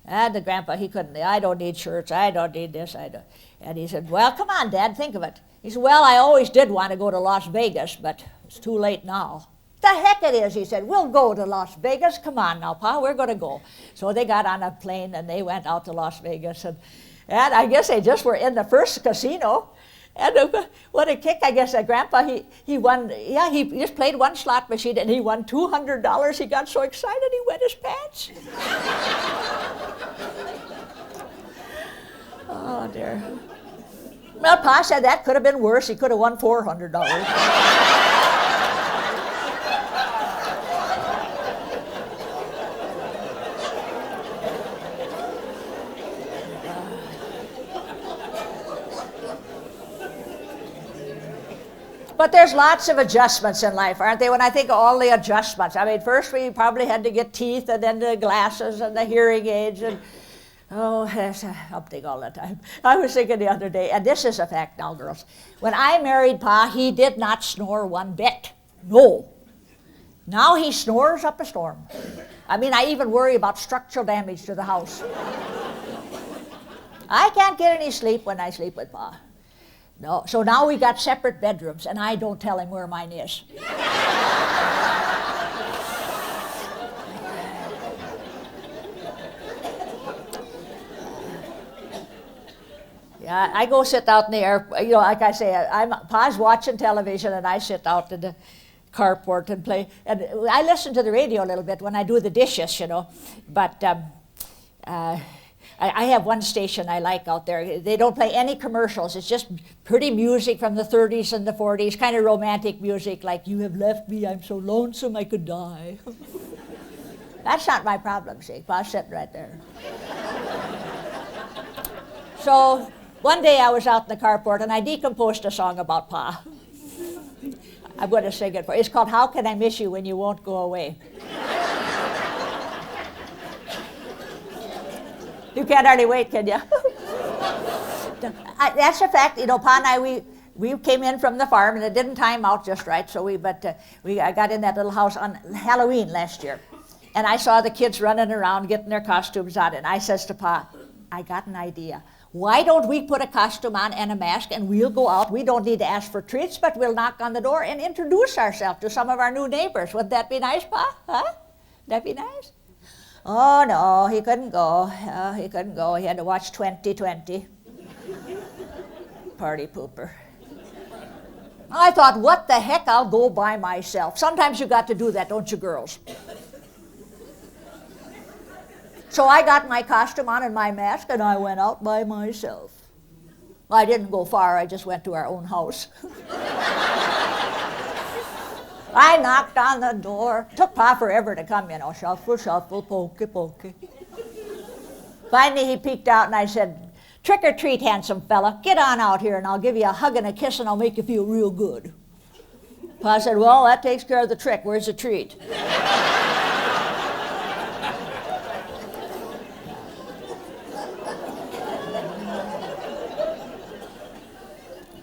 And the grandpa, he couldn't, I don't need shirts, I don't need this, I don't. And he said, well, come on, Dad, think of it. He said, well, I always did want to go to Las Vegas, but it's too late now. The heck it is, he said, we'll go to Las Vegas. Come on now, Pa, we're going to go. So they got on a plane and they went out to Las Vegas. And I guess they just were in the first casino. And what a kick, I guess, Grandpa, he won, yeah, he just played one slot machine and he won $200. He got so excited he wet his pants. Oh, dear. Well, Pa said that could have been worse. He could have won $400. But there's lots of adjustments in life, aren't there? When I think of all the adjustments, I mean, first we probably had to get teeth, and then the glasses and the hearing aids, and oh, that's something all the time. I was thinking the other day, and this is a fact now, girls. When I married Pa, he did not snore one bit. No. Now he snores up a storm. I mean, I even worry about structural damage to the house. I can't get any sleep when I sleep with Pa. No, so now we got separate bedrooms, and I don't tell him where mine is. Yeah, I go sit out in the air. You know, like I say, Pa's watching television, and I sit out in the carport and play. And I listen to the radio a little bit when I do the dishes, you know. But I have one station I like out there. They don't play any commercials. It's just pretty music from the 30s and the 40s, kind of romantic music, like, you have left me, I'm so lonesome I could die. That's not my problem, see. Pa's sitting right there. So one day I was out in the carport, and I decomposed a song about Pa. I'm going to sing it for you. It's called How Can I Miss You When You Won't Go Away? You can't hardly wait, can you? That's a fact. You know, Pa and I, we came in from the farm, and it didn't time out just right. So I got in that little house on Halloween last year, and I saw the kids running around getting their costumes on, and I says to Pa, I got an idea. Why don't we put a costume on and a mask, and we'll go out. We don't need to ask for treats, but we'll knock on the door and introduce ourselves to some of our new neighbors. Would that be nice, Pa? Huh? That be nice? Oh, no, he couldn't go. He couldn't go. He had to watch 2020. Party pooper. I thought, what the heck, I'll go by myself. Sometimes you got to do that, don't you, girls? So I got my costume on and my mask, and I went out by myself. I didn't go far, I just went to our own house. I knocked on the door. Took Pa forever to come, you know. Shuffle, shuffle, pokey, pokey. Finally, he peeked out and I said, trick or treat, handsome fella. Get on out here and I'll give you a hug and a kiss and I'll make you feel real good. Pa said, well, that takes care of the trick. Where's the treat?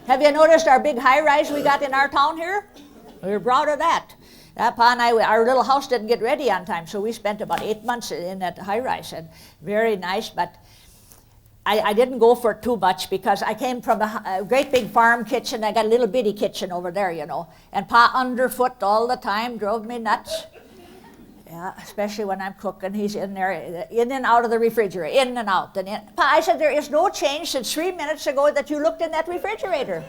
Have you noticed our big high-rise we got in our town here? We were proud of that. Pa and I, our little house didn't get ready on time, so we spent about 8 months in that high-rise, and very nice, but I didn't go for too much because I came from a great big farm kitchen. I got a little bitty kitchen over there, you know, and Pa underfoot all the time, drove me nuts. Yeah, especially when I'm cooking. He's in there, in and out of the refrigerator, in and out. And in. Pa, I said, there is no change since 3 minutes ago that you looked in that refrigerator.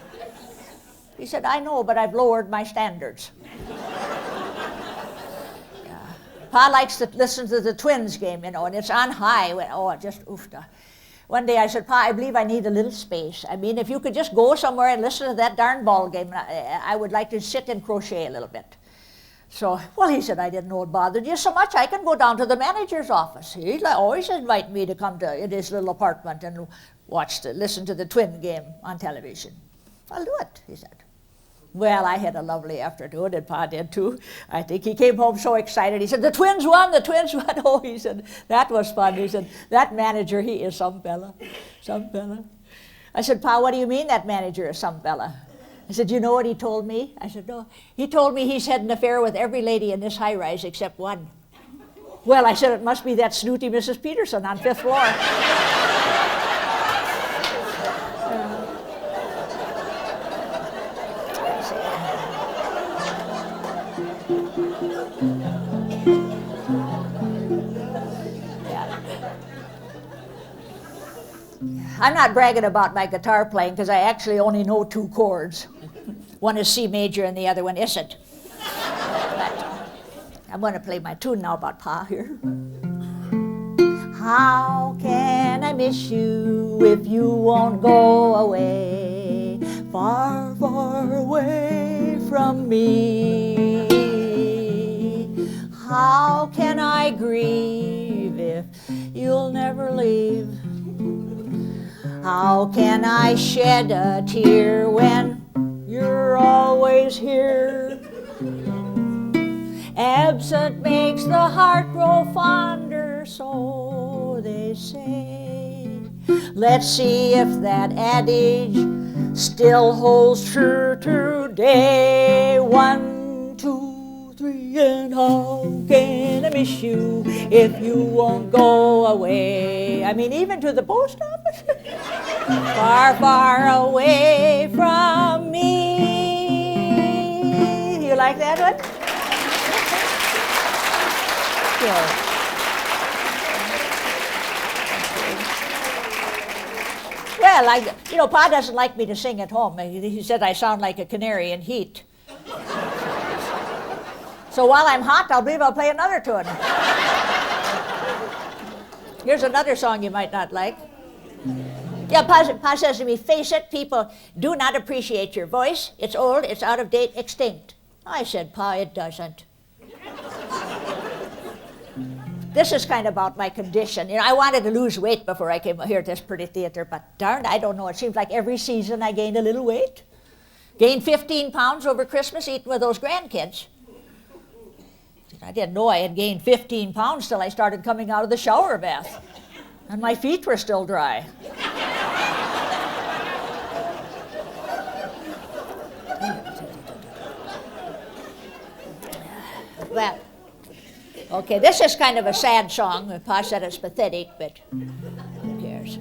He said, I know, but I've lowered my standards. Yeah. Pa likes to listen to the Twins game, you know, and it's on high. Oh, just oofta. One day I said, Pa, I believe I need a little space. I mean, if you could just go somewhere and listen to that darn ball game, I would like to sit and crochet a little bit. So, well, he said, I didn't know it bothered you so much. I can go down to the manager's office. He always invite me to come to his little apartment and listen to the Twin game on television. I'll do it, he said. Well, I had a lovely afternoon, and Pa did too. I think he came home so excited. He said, the Twins won, the Twins won. Oh, he said, that was fun. He said, that manager, he is some fella, some fella. I said, Pa, what do you mean that manager is some fella? I said, you know what he told me? I said, no. He told me he's had an affair with every lady in this high-rise except one. Well, I said, it must be that snooty Mrs. Peterson on 5th floor. I'm not bragging about my guitar playing because I actually only know 2 chords. One is C major and the other one isn't. But I'm going to play my tune now about Pa here. How can I miss you if you won't go away, far, far away from me? How can I grieve if you'll never leave? How can I shed a tear when you're always here? Absent makes the heart grow fonder, so they say. Let's see if that adage still holds true today. 1, 2, 3, and how can I miss you if you won't go away? I mean, even to the post office? Far, far away from me. You like that one? Sure. Well, Pa doesn't like me to sing at home. He said I sound like a canary in heat. So while I'm hot, I'll play another tune. Here's another song you might not like. Yeah, Pa says to me, face it, people do not appreciate your voice. It's old, it's out of date, extinct. I said, Pa, it doesn't. This is kind of about my condition. I wanted to lose weight before I came here to this pretty theater, but darn, I don't know. It seems like every season I gained a little weight. Gained 15 pounds over Christmas eating with those grandkids. I didn't know I had gained 15 pounds till I started coming out of the shower bath. And my feet were still dry. Well, okay, this is kind of a sad song. Pa said it's pathetic, but who cares?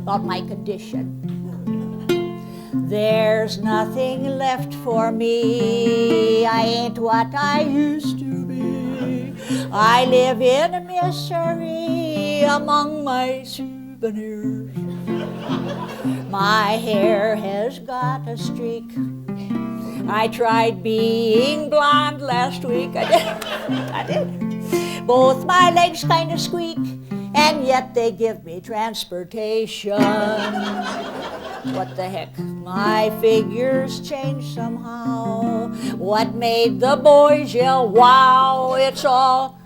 About my condition. There's nothing left for me. I ain't what I used to be. I live in misery among my souvenirs. My hair has got a streak. I tried being blonde last week. I did. Both my legs kind of squeak. and yet they give me transportation. What the heck? My figures changed somehow. What made the boys yell, wow? It's all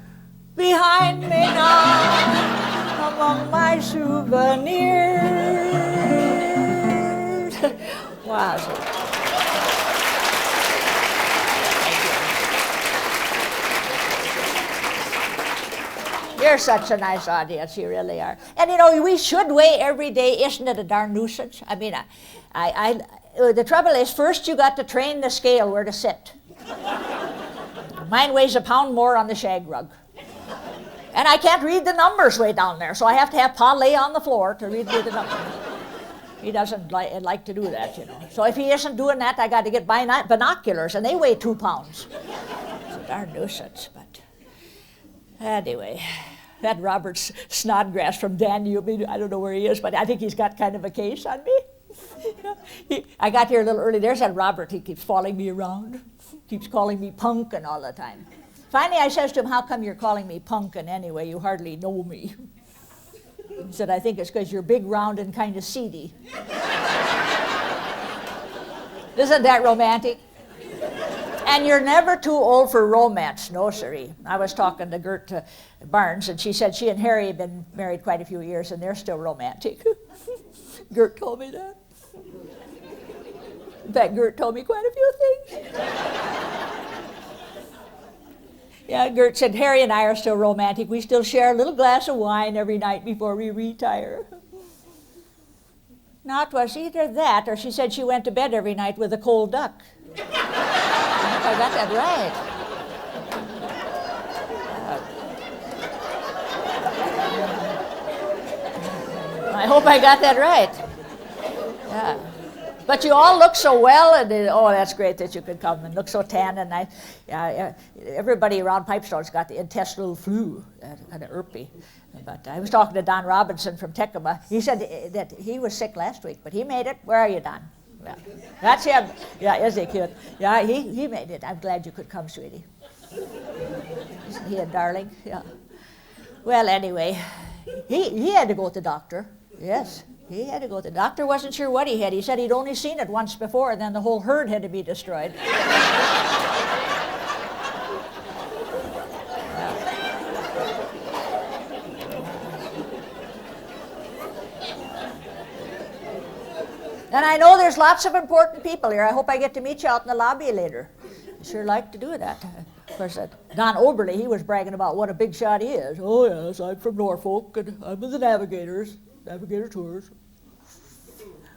behind me now, among my souvenirs. Wow. You're such a nice audience, you really are. And you know, we should weigh every day. Isn't it a darn nuisance? I mean, the trouble is, first you got to train the scale where to sit. Mine weighs a pound more on the shag rug. And I can't read the numbers way down there, so I have to have Pa lay on the floor to read me the numbers. He doesn't like to do that, you know. So if he isn't doing that, I got to get binoculars, and they weigh 2 pounds. It's a darn nuisance, but anyway. That Robert Snodgrass from Danube, I don't know where he is, but I think he's got kind of a case on me. I got here a little early. There's that Robert. He keeps following me around, keeps calling me punkin all the time. Finally, I says to him, how come you're calling me punkin anyway? You hardly know me. He said, I think it's because you're big, round, and kind of seedy. Isn't that romantic? And you're never too old for romance. No, siree. I was talking to Gert Barnes, and she said she and Harry have been married quite a few years, and they're still romantic. Gert told me that. In fact, Gert told me quite a few things. Yeah, Gert said, Harry and I are still romantic. We still share a little glass of wine every night before we retire. Now, it was either that, or she said she went to bed every night with a cold duck. I got that right. I hope I got that right. Yeah. But you all look so well, and oh, that's great that you could come and look so tan and nice. Everybody around Pipestone's got the intestinal flu and the irpy. But I was talking to Don Robinson from Tecuma. He said that he was sick last week, but he made it. Where are you, Don? Yeah. That's him. Yeah, is he cute? Yeah, he made it. I'm glad you could come, sweetie. Isn't he a darling? Yeah. Well, anyway, he had to go to the doctor. Yes, he had to go to the doctor. Wasn't sure what he had. He said he'd only seen it once before, and then the whole herd had to be destroyed. And I know there's lots of important people here. I hope I get to meet you out in the lobby later. I sure like to do that. Of course, Don Oberle, he was bragging about what a big shot he is. Oh, yes, I'm from Norfolk, and I'm with the Navigator Tours.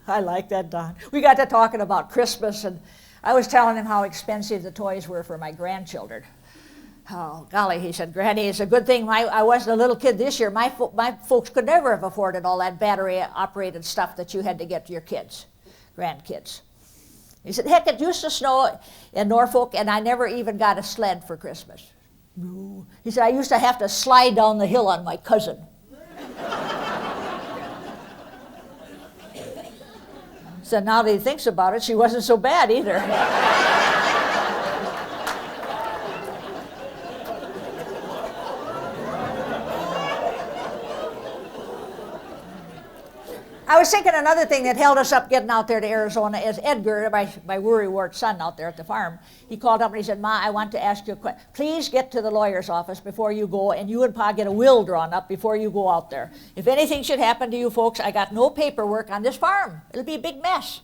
I like that, Don. We got to talking about Christmas, and I was telling him how expensive the toys were for my grandchildren. Oh, golly, he said, Granny, it's a good thing I wasn't a little kid this year. My folks could never have afforded all that battery-operated stuff that you had to get to your kids, grandkids. He said, heck, it used to snow in Norfolk, and I never even got a sled for Christmas. No. He said, I used to have to slide down the hill on my cousin. So now that he thinks about it, she wasn't so bad either. I was thinking another thing that held us up getting out there to Arizona is Edgar, my worrywart's son out there at the farm. He called up and he said, Ma, I want to ask you a question. Please get to the lawyer's office before you go, and you and Pa get a will drawn up before you go out there. If anything should happen to you folks, I got no paperwork on this farm. It'll be a big mess.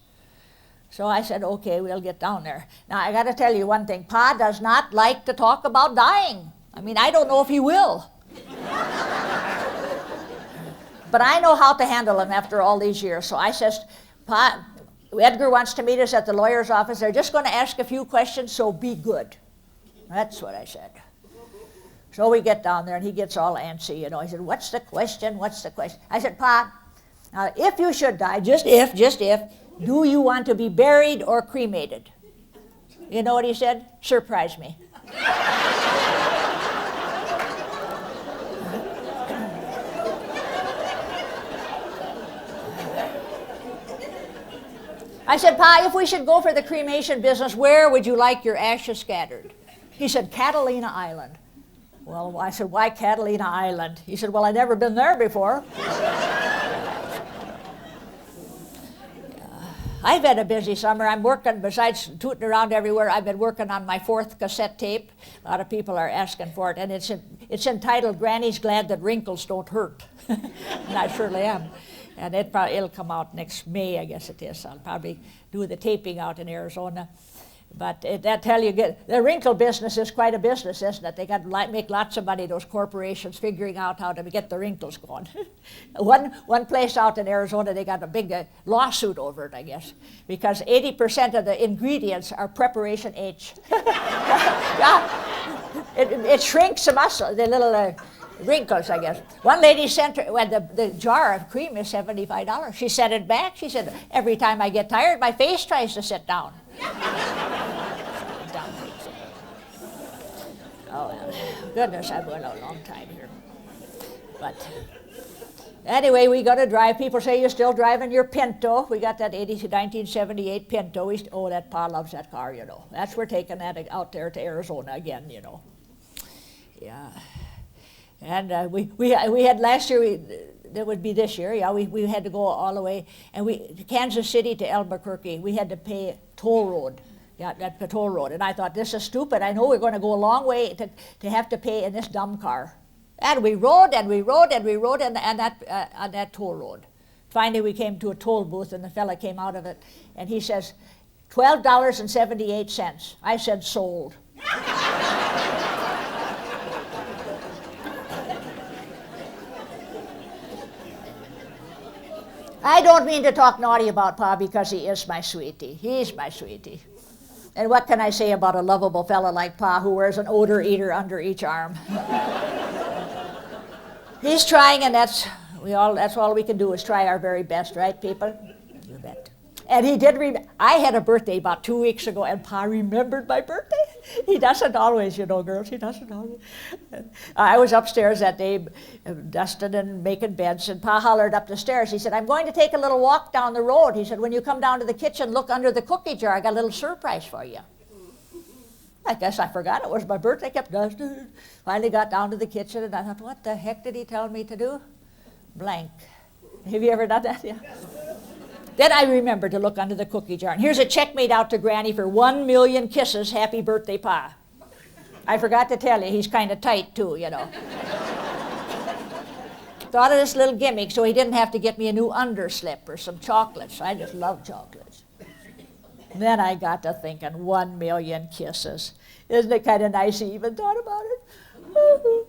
So I said, okay, we'll get down there. Now, I got to tell you one thing. Pa does not like to talk about dying. I mean, I don't know if he will. But I know how to handle him after all these years. So I says, Pa, Edgar wants to meet us at the lawyer's office. They're just going to ask a few questions, so be good. That's what I said. So we get down there, and he gets all antsy, you know. He said, what's the question? What's the question? I said, Pa, if you should die, just if, do you want to be buried or cremated? You know what he said? Surprise me. I said, Pa, if we should go for the cremation business, where would you like your ashes scattered? He said, Catalina Island. Well, I said, why Catalina Island? He said, well, I've never been there before. I've had a busy summer. I'm working, besides tooting around everywhere, I've been working on my 4th cassette tape. A lot of people are asking for it, and it's entitled Granny's Glad That Wrinkles Don't Hurt. And I surely am. And it'll come out next May, I guess it is. I'll probably do the taping out in Arizona. But that tell you, the wrinkle business is quite a business, isn't it? They got to make lots of money, those corporations, figuring out how to get the wrinkles going. One place out in Arizona, they got a big lawsuit over it, I guess, because 80% of the ingredients are preparation H. Yeah. It shrinks the muscle, the little wrinkles, I guess. One lady sent her, well, the jar of cream is $75. She sent it back. She said, every time I get tired, my face tries to sit down. Oh, well, goodness, I've been a long time here. But anyway, we got to drive. People say you're still driving your Pinto. We got that 1978 Pinto. That Pa loves that car, you know. We're taking that out there to Arizona again, you know. Yeah. And we had last year, that would be this year, yeah, we had to go all the way, and Kansas City to Albuquerque, we had to pay toll road. Yeah, that toll road. And I thought, this is stupid. I know we're going to go a long way to have to pay in this dumb car. And we rode and we rode and we rode on that toll road. Finally, we came to a toll booth, and the fella came out of it, and he says, $12.78. I said, sold. I don't mean to talk naughty about Pa because he is my sweetie. He's my sweetie. And what can I say about a lovable fella like Pa who wears an odor eater under each arm? He's trying, and that's all we can do is try our very best, right, people? You bet. And he did I had a birthday about 2 weeks ago, and Pa remembered my birthday. He doesn't always, you know, girls, he doesn't always. I was upstairs that day dusting and making beds, and Pa hollered up the stairs. He said, I'm going to take a little walk down the road. He said, when you come down to the kitchen, look under the cookie jar. I got a little surprise for you. I guess I forgot it was my birthday. I kept dusting. Finally got down to the kitchen, and I thought, what the heck did he tell me to do? Blank. Have you ever done that? Yeah. Then I remembered to look under the cookie jar. And here's a check made out to Granny for 1 million kisses. Happy birthday, Pa. I forgot to tell you, he's kind of tight, too, you know. Thought of this little gimmick so he didn't have to get me a new underslip or some chocolates. I just love chocolates. Then I got to thinking, 1 million kisses. Isn't it kind of nice he even thought about it?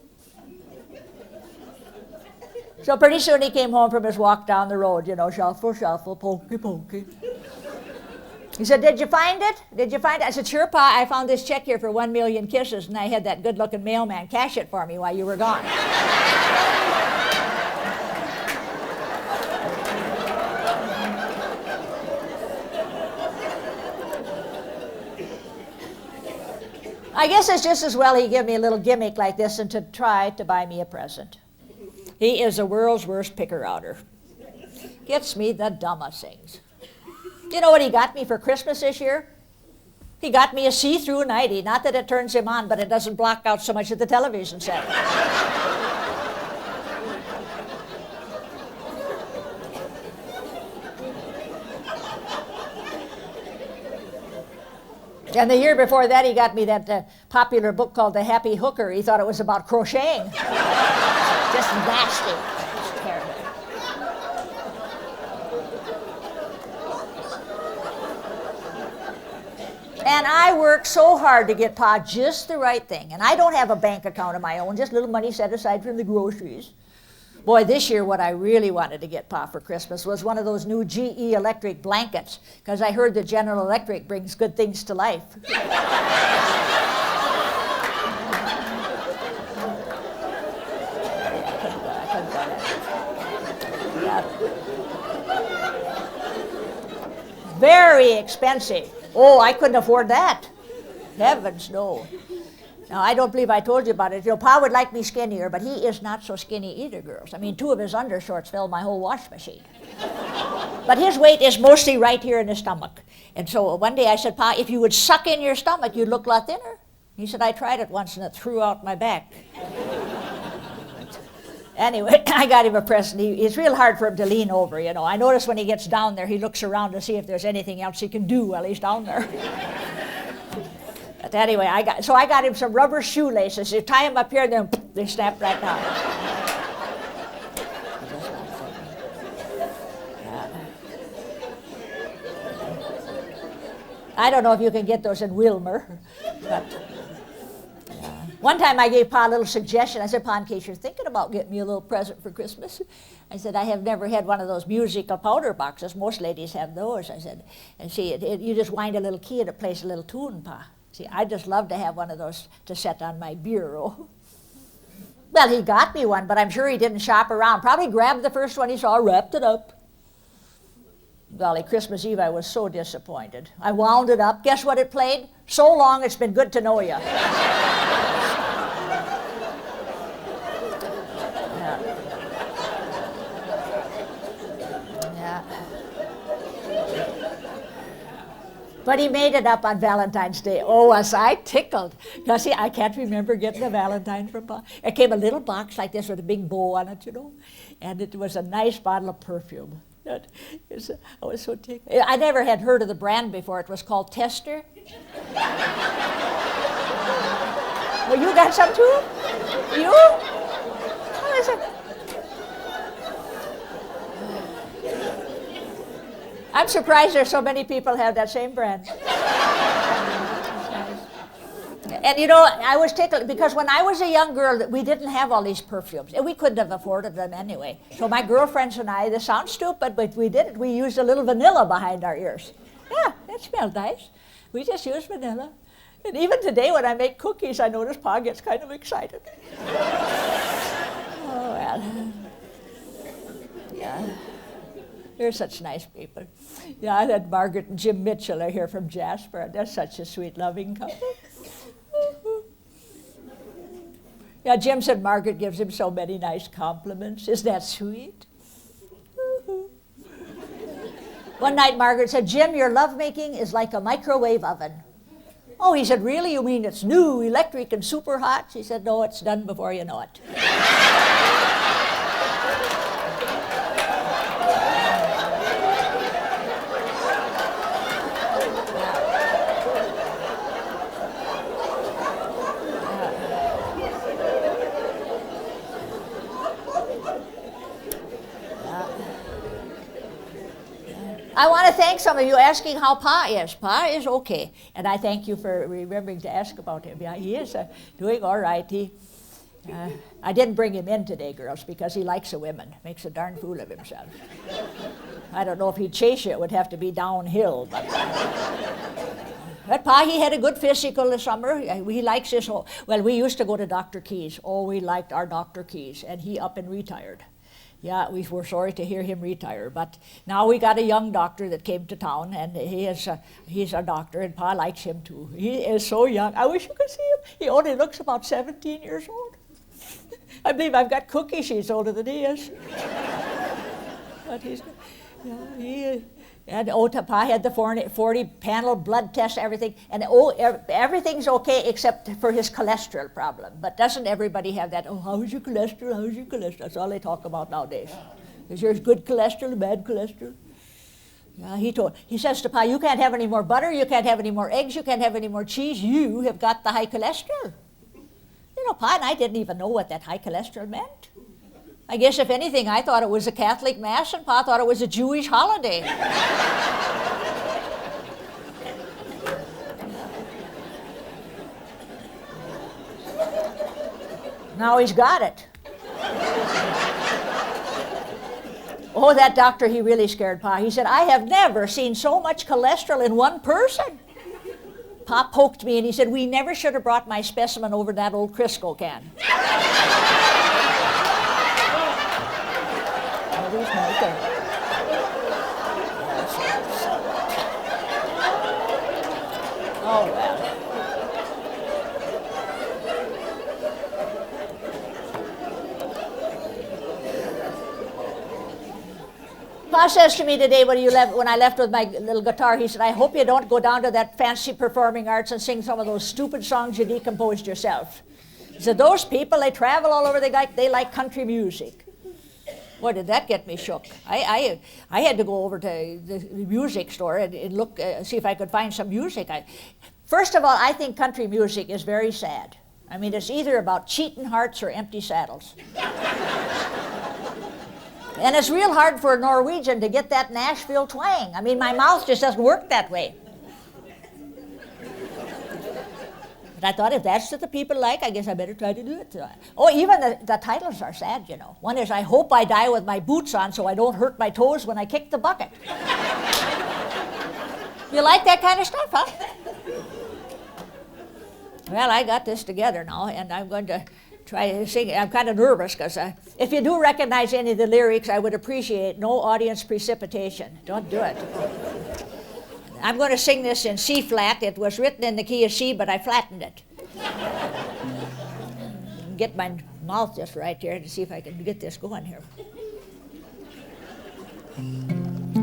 So pretty soon he came home from his walk down the road, you know, shuffle, shuffle, pokey, pokey. He said, did you find it? Did you find it? I said, sure, Pa, I found this check here for 1 million kisses, and I had that good-looking mailman cash it for me while you were gone. I guess it's just as well he gave me a little gimmick like this and to try to buy me a present. He is the world's worst picker-outer. Gets me the dumbest things. You know what he got me for Christmas this year? He got me a see-through nightie. Not that it turns him on, but it doesn't block out so much of the television set. And the year before that, he got me that popular book called The Happy Hooker. He thought it was about crocheting. Just nasty. Just terrible. And I work so hard to get Pa just the right thing. And I don't have a bank account of my own, just little money set aside from the groceries. Boy, this year what I really wanted to get Pa for Christmas was one of those new GE electric blankets, because I heard that General Electric brings good things to life. Very expensive. Oh, I couldn't afford that. Heavens, no. Now, I don't believe I told you about it. You know, Pa would like me skinnier, but he is not so skinny either, girls. I mean, 2 of his undershorts filled my whole wash machine. But his weight is mostly right here in his stomach. And so one day I said, Pa, if you would suck in your stomach, you'd look a lot thinner. He said, I tried it once and it threw out my back. Anyway, I got him a present. It's real hard for him to lean over, you know. I notice when he gets down there, he looks around to see if there's anything else he can do while he's down there. But anyway, I got him some rubber shoelaces. You tie them up here, and then they snap right down. I don't know if you can get those in Wilmer, but one time I gave Pa a little suggestion. I said, Pa, in case you're thinking about getting me a little present for Christmas, I said, I have never had one of those musical powder boxes. Most ladies have those. I said, and see, you just wind a little key and it plays a little tune, Pa. See, I'd just love to have one of those to set on my bureau. Well, he got me one, but I'm sure he didn't shop around. Probably grabbed the first one he saw, wrapped it up. Golly, Christmas Eve, I was so disappointed. I wound it up. Guess what it played? So long, it's been good to know you. But he made it up on Valentine's Day. Oh, was I tickled. Because see, I can't remember getting a Valentine from Pa. It came a little box like this with a big bow on it, you know. And it was a nice bottle of perfume. I was so tickled. I never had heard of the brand before. It was called Tester. Well, you got some too? You? How is it? I'm surprised there's so many people have that same brand. And you know, I was tickled because when I was a young girl, we didn't have all these perfumes, and we couldn't have afforded them anyway. So my girlfriends and I, this sounds stupid, but we did it. We used a little vanilla behind our ears. Yeah, it smelled nice. We just used vanilla. And even today when I make cookies, I notice Pa gets kind of excited. Oh, well. Yeah. They're such nice people. Yeah, I had Margaret and Jim Mitchell are here from Jasper. They're such a sweet, loving couple. Yeah, Jim said Margaret gives him so many nice compliments. Isn't that sweet? One night Margaret said, Jim, your lovemaking is like a microwave oven. Oh, he said, really? You mean it's new, electric, and super hot? She said, no, it's done before you know it. I want to thank some of you asking how Pa is. Pa is okay, and I thank you for remembering to ask about him. Yeah, he is doing all right. I didn't bring him in today, girls, because he likes the women. Makes a darn fool of himself. I don't know if he'd chase you. It would have to be downhill. But Pa, he had a good physical this summer. He likes his whole... Well, we used to go to Dr. Keyes. Oh, we liked our Dr. Keyes, and he up and retired. Yeah, we were sorry to hear him retire, but now we got a young doctor that came to town, and he's a doctor, and Pa likes him too. He is so young. I wish you could see him. He only looks about 17 years old. I believe I've got cookie sheets older than he is. But he is. And Pa had the 40 panel blood test, everything, and everything's okay except for his cholesterol problem. But doesn't everybody have that? Oh, how's your cholesterol? How's your cholesterol? That's all they talk about nowadays. Is yours good cholesterol, bad cholesterol? Yeah, he says to Pa, you can't have any more butter, you can't have any more eggs, you can't have any more cheese. You have got the high cholesterol. You know, Pa and I didn't even know what that high cholesterol meant. I guess, if anything, I thought it was a Catholic Mass, and Pa thought it was a Jewish holiday. Now he's got it. Oh, that doctor, he really scared Pa. He said, I have never seen so much cholesterol in one person. Pa poked me, and he said, we never should have brought my specimen over that old Crisco can. Oh, well. Pa says to me today when I left with my little guitar, he said, I hope you don't go down to that fancy performing arts and sing some of those stupid songs you decomposed yourself. He said, those people, they travel all over, they like country music. Boy, did that get me shook. I had to go over to the music store and look, see if I could find some music. First of all, I think country music is very sad. I mean, it's either about cheating hearts or empty saddles. And it's real hard for a Norwegian to get that Nashville twang. I mean, my mouth just doesn't work that way. But I thought if that's what the people like, I guess I better try to do it. Oh, even the titles are sad, you know. One is, I hope I die with my boots on so I don't hurt my toes when I kick the bucket. You like that kind of stuff, huh? Well, I got this together now, and I'm going to try to sing. I'm kind of nervous because if you do recognize any of the lyrics, I would appreciate no audience precipitation. Don't do it. I'm going to sing this in C flat. It was written in the key of C, but I flattened it. Get my mouth just right here to see if I can get this going here.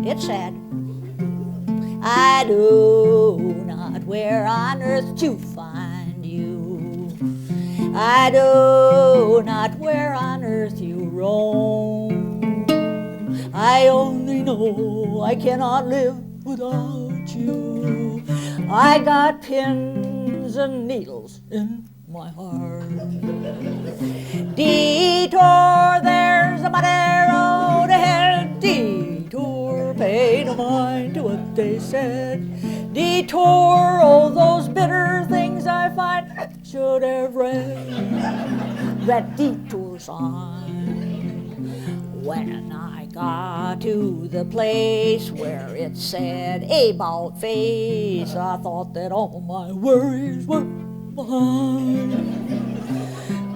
It's sad. I do not where on earth to find you. I do not where on earth you roam. I only know I cannot live without you. I got pins and needles in my heart. Detour, there's a muddy road ahead. Detour, pay no mind to what they said. Detour, oh, those bitter things I find. Should have read that detour sign when I got to the place where it said about face. I thought that all my worries were behind.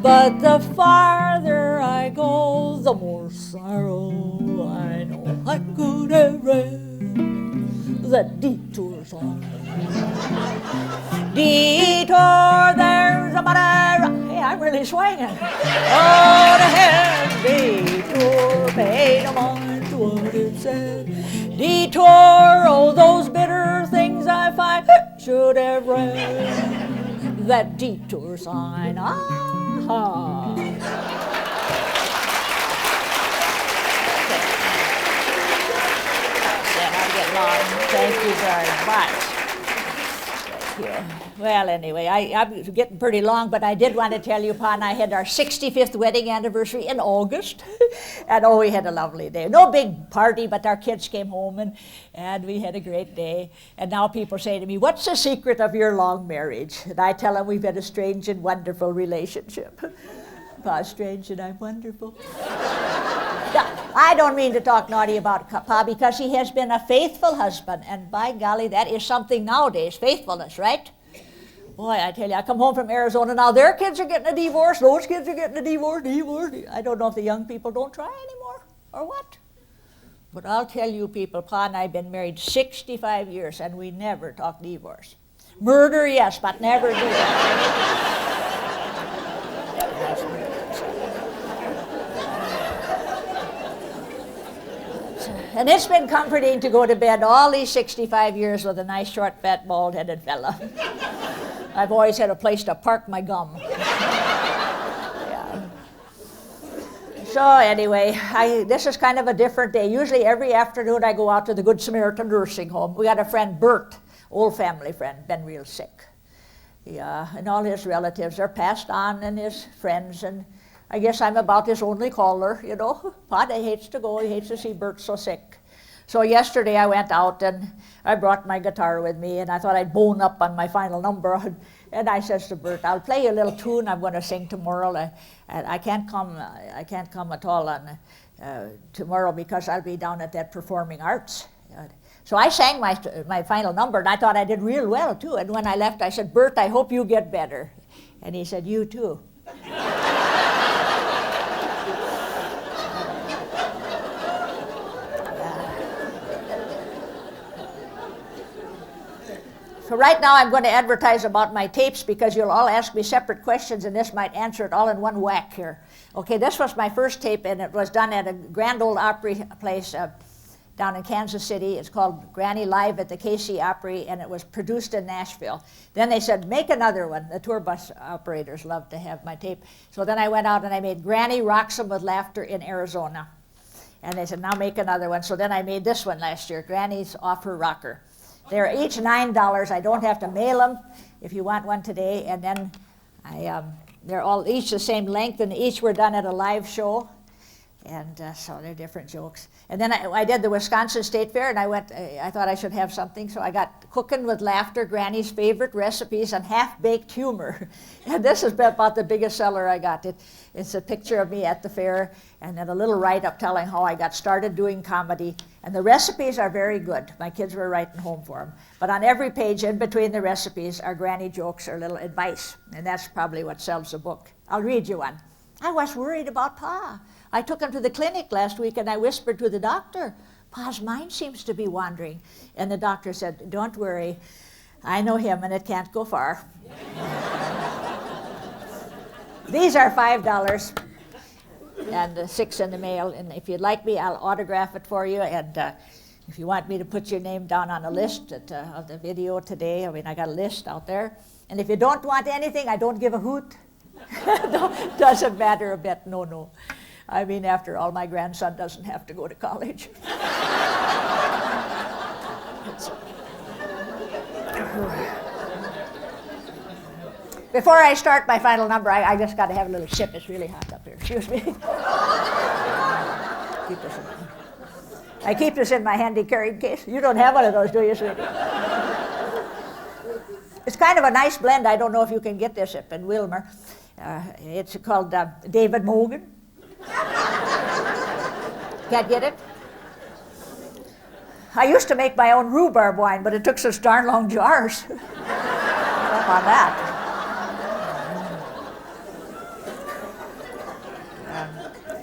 But the farther I go, the more sorrow I know. I could have read that detour sign. Detour, there's a muddy. Hey, I'm really swinging. Oh, the head, detour, pay no mind to what it said. Detour, oh, those bitter things I find. Should have read that detour sign. Ah-ha. I'll get long. Thank you very much. Well, anyway, I'm getting pretty long, but I did want to tell you, Pa and I had our 65th wedding anniversary in August. And oh, we had a lovely day. No big party, but our kids came home and we had a great day. And now people say to me, what's the secret of your long marriage? And I tell them we've had a strange and wonderful relationship. Pa's strange and I'm wonderful. I don't mean to talk naughty about Pa because he has been a faithful husband, and by golly, that is something nowadays, faithfulness, right? Boy, I tell you, I come home from Arizona now, their kids are getting a divorce, those kids are getting a divorce. I don't know if the young people don't try anymore or what. But I'll tell you people, Pa and I have been married 65 years and we never talk divorce. Murder, yes, but never divorce. And it's been comforting to go to bed all these 65 years with a nice, short, fat, bald-headed fella. I've always had a place to park my gum. Yeah. So anyway, this is kind of a different day. Usually every afternoon I go out to the Good Samaritan nursing home. We got a friend, Bert, old family friend, been real sick. Yeah, and all his relatives are passed on, and his friends, and I guess I'm about his only caller, you know. Pa hates to go, he hates to see Bert so sick. So yesterday I went out and I brought my guitar with me and I thought I'd bone up on my final number. And I says to Bert, I'll play you a little tune I'm going to sing tomorrow. I can't come at all on tomorrow because I'll be down at that performing arts. So I sang my final number and I thought I did real well too. And when I left I said, Bert, I hope you get better. And he said, you too. So right now I'm going to advertise about my tapes because you'll all ask me separate questions and this might answer it all in one whack here. Okay, this was my first tape and it was done at a Grand Ole Opry place down in Kansas City. It's called Granny Live at the KC Opry, and it was produced in Nashville. Then they said, make another one. The tour bus operators love to have my tape. So then I went out and I made Granny Rocks 'Em with Laughter in Arizona. And they said, now make another one. So then I made this one last year, Granny's Off Her Rocker. They're each $9. I don't have to mail them if you want one today. And then they're all each the same length, and each were done at a live show. And so they're different jokes. And then I did the Wisconsin State Fair, and I thought I should have something, so I got Cooking with Laughter, Granny's Favorite Recipes, and Half-Baked Humor. And this is about the biggest seller I got. It's a picture of me at the fair, and then a little write-up telling how I got started doing comedy. And the recipes are very good. My kids were writing home for them. But on every page in between the recipes are granny jokes or little advice, and that's probably what sells the book. I'll read you one. I was worried about Pa. I took him to the clinic last week, and I whispered to the doctor, Pa's mind seems to be wandering. And the doctor said, don't worry, I know him, and it can't go far. These are $5, and $6 in the mail. And if you'd like me, I'll autograph it for you. And if you want me to put your name down on a list of the video today, I mean, I got a list out there. And if you don't want anything, I don't give a hoot. Doesn't matter a bit, no. I mean, after all, my grandson doesn't have to go to college. Before I start my final number, I just got to have a little sip. It's really hot up here. Excuse me. I keep this in my handy carried case. You don't have one of those, do you, sweetie? It's kind of a nice blend. I don't know if you can get this up in Wilmer. It's called David Mogan. Can't get it? I used to make my own rhubarb wine, but it took such darn long jars. Up on that.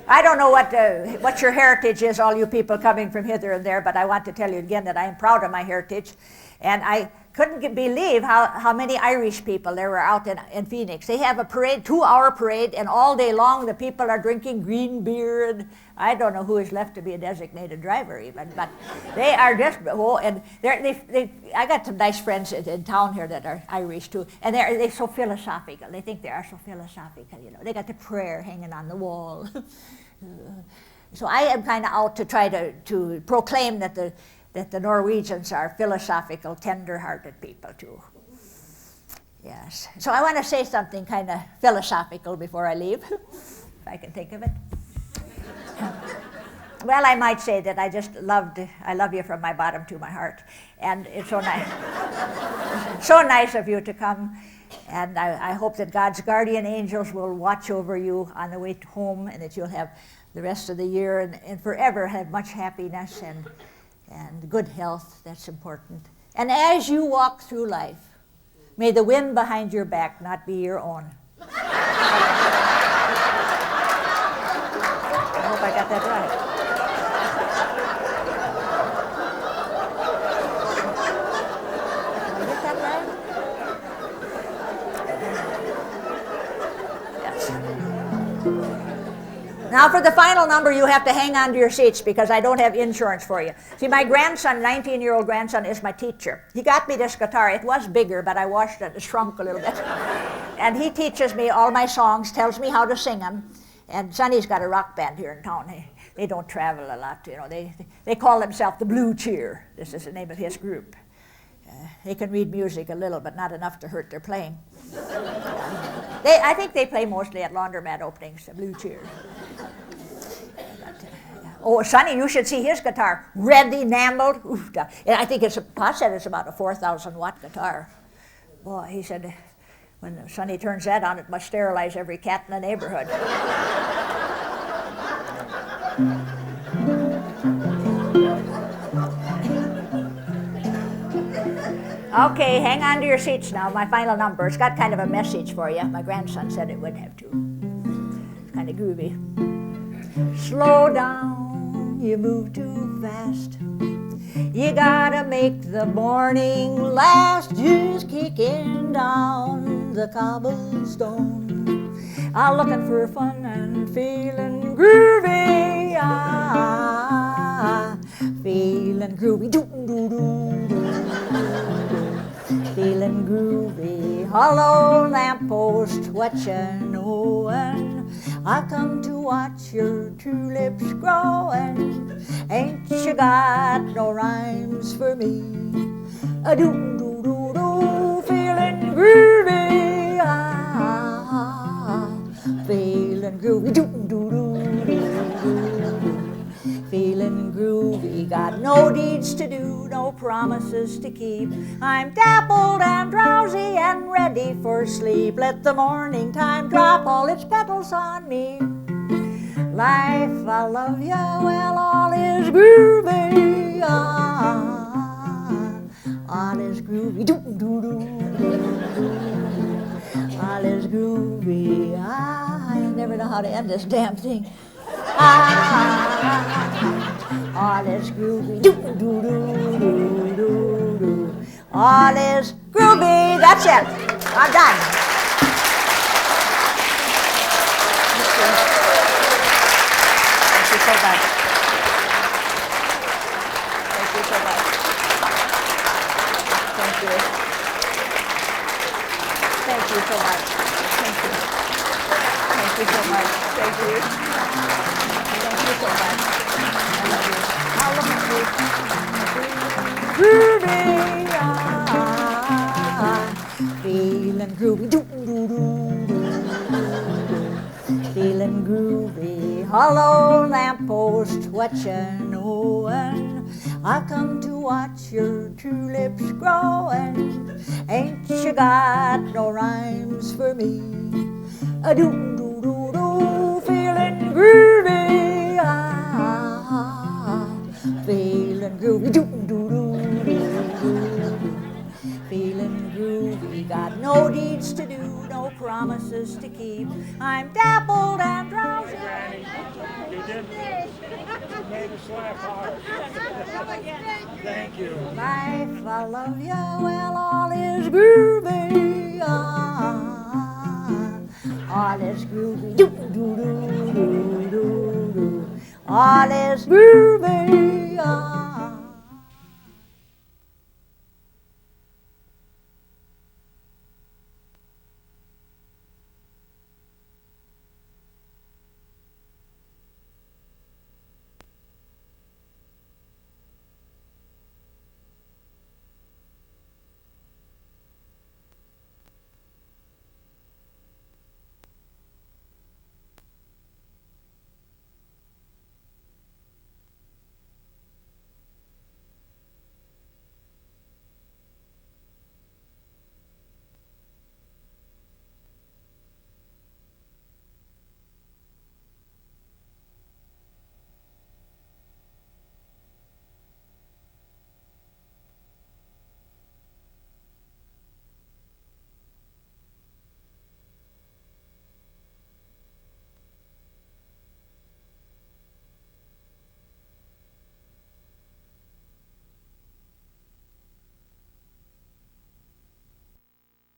I don't know what your heritage is, all you people coming from hither and there, but I want to tell you again that I am proud of my heritage. And I couldn't believe how many Irish people there were out in Phoenix. They have a parade, 2-hour parade, and all day long the people are drinking green beer, and I don't know who is left to be a designated driver even, but they are just, and I got some nice friends in town here that are Irish too, and they're so philosophical. They think they are so philosophical, you know. They got the prayer hanging on the wall. So I am kind of out to try to proclaim that the Norwegians are philosophical, tender-hearted people too. Yes. So I want to say something kind of philosophical before I leave, if I can think of it. Well, I might say that I love you from my bottom to my heart. And it's so nice. So nice of you to come. And I hope that God's guardian angels will watch over you on the way home, and that you'll have the rest of the year and forever have much happiness and good health. That's important. And as you walk through life, may the wind behind your back not be your own. I hope I got that right. Did I get that right? Yes. Now for the final number, you have to hang on to your seats because I don't have insurance for you. See, my grandson, 19-year-old grandson, is my teacher. He got me this guitar. It was bigger, but I washed it. It shrunk a little bit. And he teaches me all my songs, tells me how to sing them. And Sonny's got a rock band here in town. They don't travel a lot, you know. They call themselves the Blue Cheer. This is the name of his group. They can read music a little, but not enough to hurt their playing. I think they play mostly at laundromat openings, the Blue Cheer. Oh, Sonny, you should see his guitar. Red enameled. And I think Pa said it's about a 4,000-watt guitar. Boy, he said, when Sonny turns that on, it must sterilize every cat in the neighborhood. Okay, hang on to your seats now. My final number. It's got kind of a message for you. My grandson said it would have to. It's kind of groovy. Slow down, you move too fast. You gotta make the morning last. Just kicking down the cobblestone. I'm looking for fun and feeling groovy. feeling groovy, feeling groovy. Hello, lamppost, what you knowin'? I come to watch your tulips growin'. Ain't you got no rhymes for me? A doo doo doo doo, feeling groovy, feeling groovy, doo doo doo doo, feeling groovy. Got no deeds to do, no promises to keep. I'm dappled and drowsy and ready for sleep. Let the morning time drop all its petals on me. Life, I love you, well, all is groovy, all is groovy, doo doo doo doo, all is groovy. I never know how to end this damn thing. All is groovy, doo doo doo doo doo doo. All is groovy. That's it. I'm done. Thank you so much. Thank you so much. Thank you. Thank you so much. Thank you. Thank you so much. Thank you. Thank you so much. I love you. I love you. Groovy, feeling groovy, doo doo doo doo, feeling groovy. Hello, lamppost, what you knowin'? I come to watch your tulips growin'. Ain't you got no rhymes for me? A doo doo doo doo, feeling groovy, feeling groovy, doo doo doo doo, feeling groovy. Got no deeds to do, no promises to keep. I'm dappled and drowsy. You did. You made us laugh hard. Thank you. Life, I love you, well, all is groovy, all is groovy, doo doo doo doo doo doo, all is groovy.